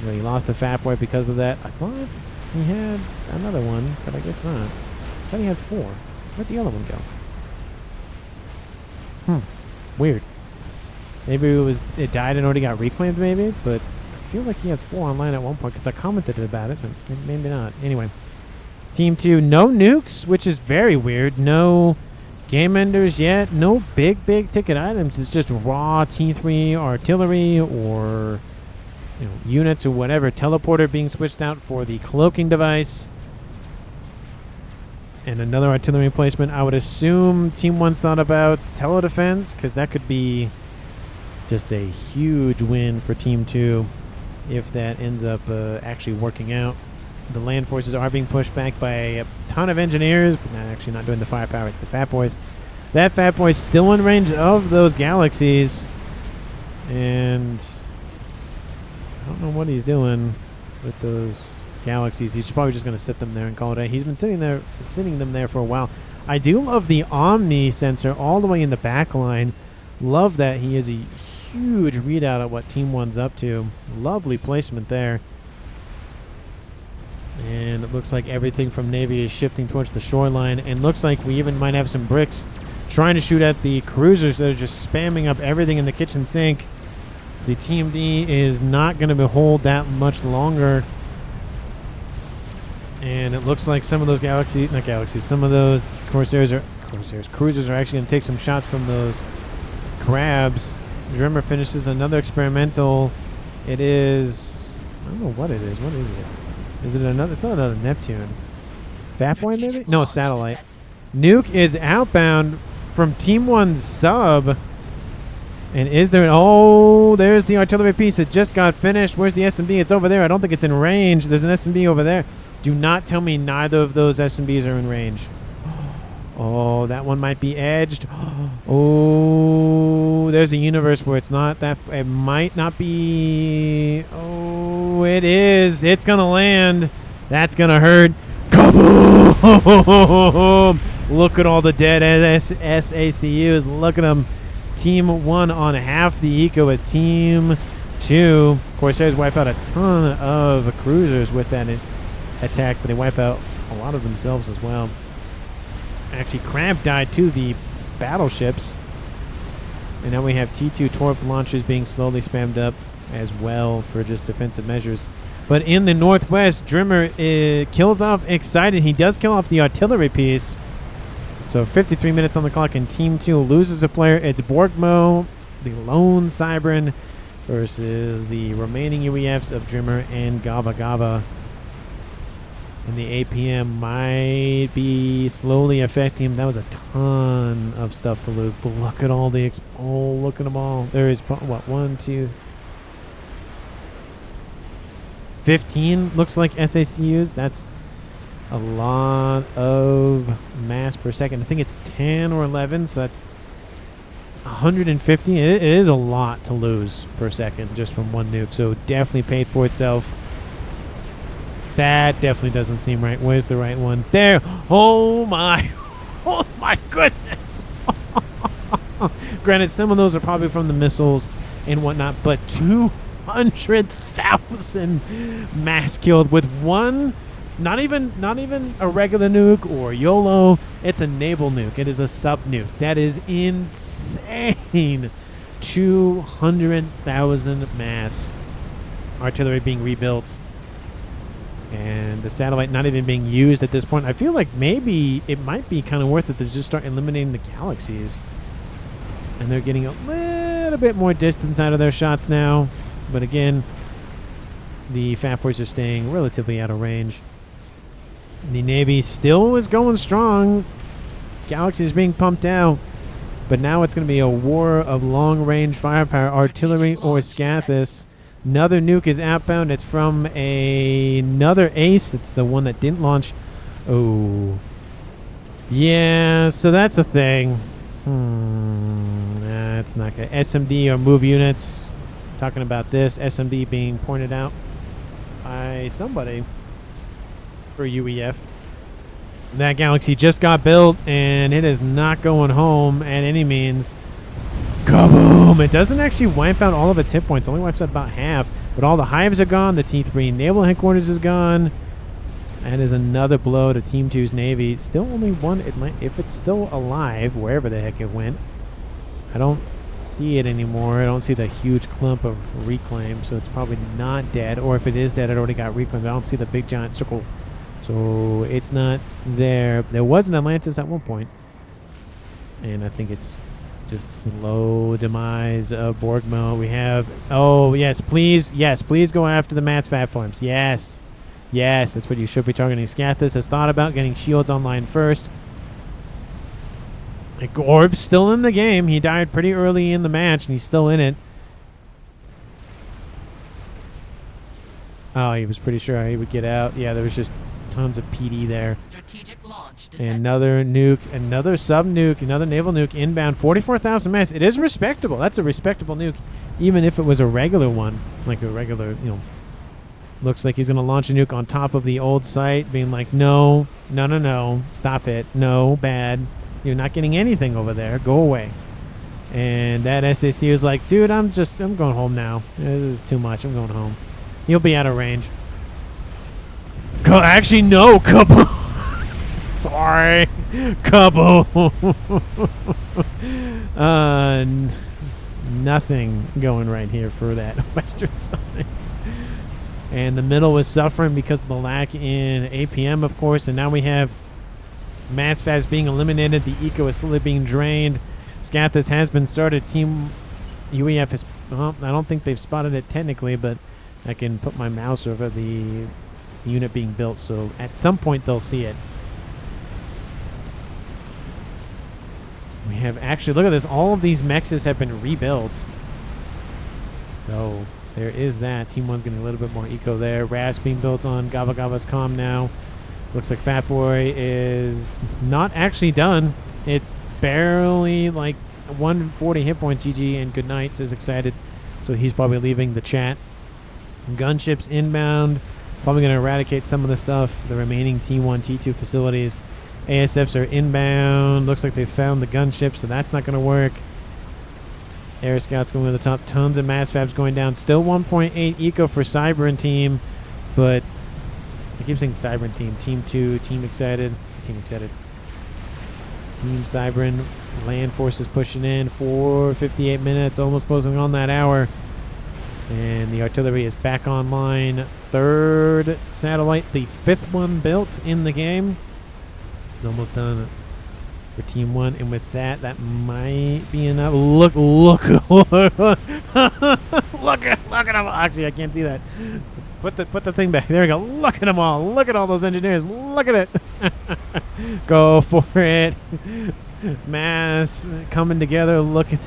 Well, he lost a Fat Boy because of that. I thought he had another one, but I guess not. I thought he had 4. Where'd the other one go? Weird. Maybe it died and already got reclaimed, maybe, but I feel like he had 4 online at one point because I commented about it, but maybe not. Anyway, Team 2, no nukes, which is very weird. No game enders yet. No big ticket items. It's just raw T3 artillery or units or whatever. Teleporter being switched out for the cloaking device. And another artillery placement. I would assume Team 1's thought about teledefense because that could be just a huge win for Team 2 if that ends up actually working out. The land forces are being pushed back by a ton of engineers, but actually not doing the firepower with the Fat Boys. That Fat Boy's still in range of those galaxies. And I don't know what he's doing with those galaxies. He's probably just going to sit them there and call it a day. He's been sitting them there for a while. I do love the Omni sensor all the way in the back line. Love that he is a huge readout of what Team 1's up to. Lovely placement there. And it looks like everything from Navy is shifting towards the shoreline. And looks like we even might have some bricks trying to shoot at the cruisers that are just spamming up everything in the kitchen sink. The Team D is not going to hold that much longer. And it looks like some of those some of those cruisers are actually going to take some shots from those crabs. Drimmer finishes another experimental. It is, I don't know what it is. What is it? Is it another? It's not another Neptune. Fat Boy maybe? No, Satellite. Nuke is outbound from Team 1's sub. And is there? Oh, there's the artillery piece. It just got finished. Where's the SMB? It's over there. I don't think it's in range. There's an SMB over there. Do not tell me neither of those SMBs are in range. Oh, that one might be edged. Oh, there's a universe where it's not that. It might not be. Oh, it is. It's going to land. That's going to hurt. Kaboom! Look at all the dead SACUs. Look at them. Team 1 on half the eco as Team 2. Corsairs wipe out a ton of cruisers with that attack, but they wipe out a lot of themselves as well. Actually, Crab died to the battleships. And now we have T2 torp launchers being slowly spammed up as well for just defensive measures. But in the northwest, Drimmer kills off Excited. He does kill off the artillery piece. So 53 minutes on the clock, and Team 2 loses a player. It's Borgmo, the lone Cybran, versus the remaining UEFs of Drimmer and Gava Gava. And the APM might be slowly affecting him. That was a ton of stuff to lose. Look at all the... oh, look at them all. There is, what, 1, 2... 15 looks like SACUs. That's a lot of mass per second. I think it's 10 or 11, so that's 150. It is a lot to lose per second just from one nuke. So definitely paid for itself. That definitely doesn't seem right. Where's the right one? There. Oh my. Oh my goodness. Granted, some of those are probably from the missiles and whatnot, but 200,000 mass killed with one. Not even a regular nuke or YOLO. It's a naval nuke. It is a sub nuke. That is insane. 200,000 mass artillery being rebuilt. And the satellite not even being used at this point. I feel like maybe it might be kind of worth it to just start eliminating the galaxies. And they're getting a little bit more distance out of their shots now. But again, the FAF boys are staying relatively out of range. The Navy still is going strong. Galaxies being pumped out. But now it's going to be a war of long-range firepower, artillery or Scathis. Another nuke is outbound. It's from another ace. It's the one that didn't launch. Oh. Yeah, so that's the thing. That's not good. SMD or move units. Talking about this. SMD being pointed out by somebody for UEF. That galaxy just got built, and it is not going home at any means. Kaboom! It doesn't actually wipe out all of its hit points. It only wipes out about half. But all the hives are gone. The T3 naval headquarters is gone. That is another blow to Team 2's Navy. Still only one. It might, if it's still alive, wherever the heck it went. I don't see it anymore. I don't see the huge clump of reclaim, so it's probably not dead. Or if it is dead, it already got reclaimed. I don't see the big giant circle. So it's not there. There was an Atlantis at one point. And I think it's just slow demise of Borgmo. We have, oh, yes, please go after the Mats platforms. Yes, that's what you should be targeting. Scathis has thought about getting shields online first. Orb's still in the game. He died pretty early in the match, and he's still in it. Oh, he was pretty sure he would get out. Yeah, there was just tons of PD there. Another nuke, another sub nuke, another naval nuke inbound. 44,000 mass. It is respectable. That's a respectable nuke, even if it was a regular one, like a regular, you know. Looks like he's going to launch a nuke on top of the old site, being like, no, stop it, no, bad. You're not getting anything over there. Go away. And that SAC was like, dude, I'm going home now. This is too much. I'm going home. You'll be out of range. Actually, no, kaboom. Sorry, kaboom. Nothing going right here for that western side. And the middle was suffering because of the lack in APM, of course. And now we have Mass FAFs being eliminated. The eco is slowly being drained. Scathis has been started. Team UEF is, well, I don't think they've spotted it technically, but I can put my mouse over the unit being built, so at some point they'll see it. We have actually, look at this, all of these mexes have been rebuilt. So there is that. Team 1's getting a little bit more eco there. RAS being built on Gava Gava's comm now. Looks like Fat Boy is not actually done. It's barely like 140 hit points. GG and good night, says excited. So he's probably leaving the chat. Gunships inbound. Probably going to eradicate some of the stuff. The remaining T1, T2 facilities. ASFs are inbound. Looks like they found the gunship, so that's not going to work. Air Scouts going to the top. Tons of mass fabs going down. Still 1.8 eco for Cybern team, but I keep saying Cybern team. Team 2, Team Excited. Team Cybern. Land forces pushing in. 4:58 minutes, almost closing on that hour. And the artillery is back online. Third satellite, the fifth one built in the game. It's almost done for Team 1. And with that, that might be enough. Look at them. Actually, I can't see that. Put the thing back. There we go. Look at them all. Look at all those engineers. Look at it. Go for it. Mass coming together. Look at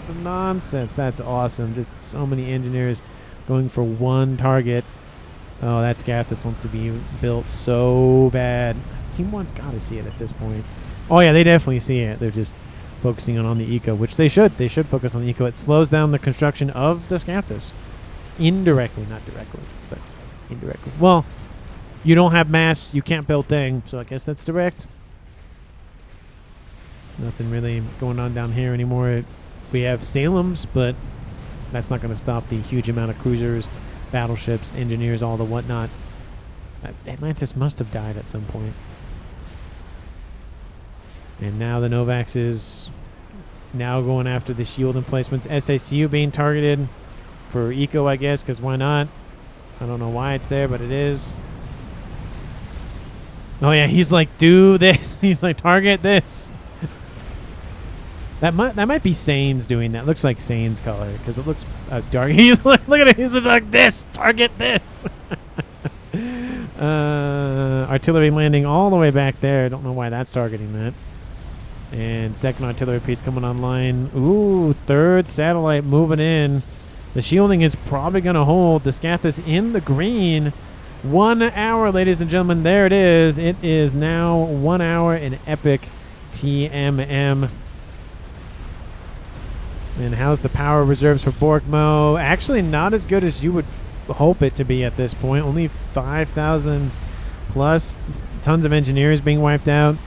the nonsense. That's awesome. Just so many engineers going for one target. Oh, that Scathis wants to be built so bad. Team 1's got to see it at this point. Oh, yeah, they definitely see it. They're just focusing on the eco, which they should. They should focus on the eco. It slows down the construction of the Scathis. Indirectly, not directly, but indirectly. Well, you don't have mass, you can't build thing. So I guess that's direct. Nothing really going on down here anymore. We have Salem's, but that's not going to stop the huge amount of cruisers, battleships, engineers, all the whatnot. Atlantis must have died at some point. And now the Novax is now going after the shield emplacements. SACU being targeted for eco, I guess, because why not? I don't know why it's there, but it is. Oh yeah, he's like, do this. He's like, target this. That might be Sane's doing that. Looks like Sane's color because it looks dark. He's like, look at it. He's like, this. Target this. Artillery landing all the way back there. I don't know why that's targeting that. And second artillery piece coming online. Ooh, third satellite moving in. The shielding is probably going to hold. The Scath is in the green. 1 hour, ladies and gentlemen. There it is. It is now 1 hour in epic TMM. And how's the power reserves for Borkmo? Actually, not as good as you would hope it to be at this point. Only 5,000 plus. Tons of engineers being wiped out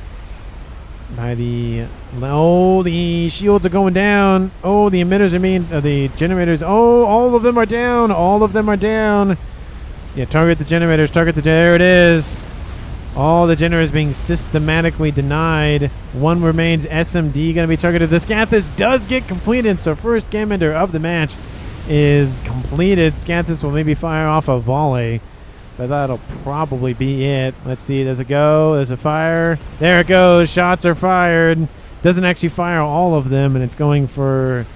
by the... Oh, the shields are going down. Oh, the emitters are the generators. Oh, all of them are down. All of them are down. Yeah, target the generators. Target the... There it is. All the generators being systematically denied. One remains. SMD going to be targeted. The Scathis does get completed. So first game ender of the match is completed. Scathis will maybe fire off a volley, but that'll probably be it. Let's see. Does it go? There's a fire. There it goes. Shots are fired. Doesn't actually fire all of them, and it's going for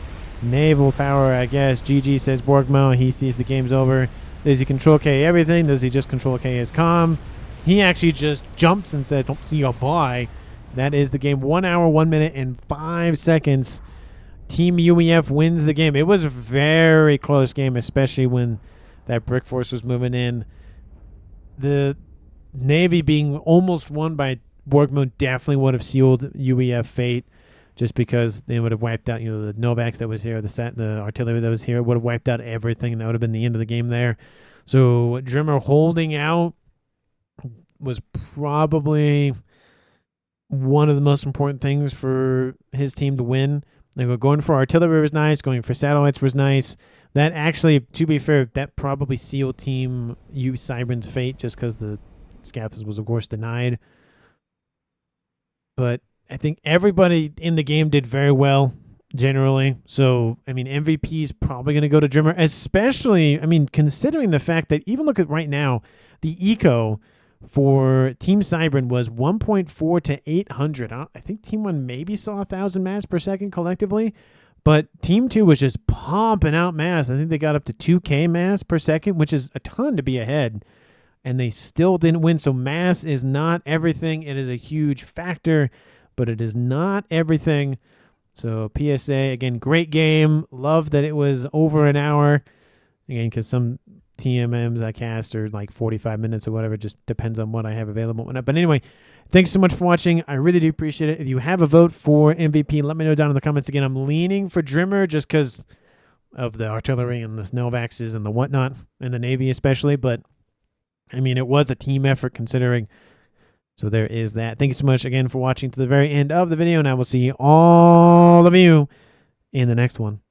naval power, I guess. GG, says Borgmo. He sees the game's over. Does he control K everything? Does he just control K his comm? He actually just jumps and says, don't see you bye. That is the game. 1 hour, 1 minute, and 5 seconds. Team UEF wins the game. It was a very close game, especially when that brick force was moving in. The Navy being almost won by Borgmo definitely would have sealed UEF fate, just because they would have wiped out, the Novax that was here, the artillery that was here would have wiped out everything, and that would have been the end of the game there. So Drimmer holding out was probably one of the most important things for his team to win. They were going for artillery was nice. Going for satellites was nice. That actually, to be fair, that probably sealed Team U Cybern's fate, just because the Scathis was, of course, denied. But I think everybody in the game did very well, generally. So, I mean, MVP is probably going to go to Drimmer, especially, I mean, considering the fact that even look at right now, the eco for Team Cybern was 1.4 to 800. I think Team 1 maybe saw 1,000 mass per second collectively, but Team 2 was just pumping out mass. I think they got up to 2K mass per second, which is a ton to be ahead, and they still didn't win. So mass is not everything. It is a huge factor, but it is not everything. So PSA, again, great game. Love that it was over an hour. Again, because some TMMs I cast are like 45 minutes or whatever. It just depends on what I have available. But anyway, thanks so much for watching. I really do appreciate it. If you have a vote for MVP, let me know down in the comments. Again, I'm leaning for Drimmer just because of the artillery and the Novaxes and the whatnot, and the Navy especially. But, I mean, it was a team effort considering. So there is that. Thank you so much again for watching to the very end of the video, and I will see all of you in the next one.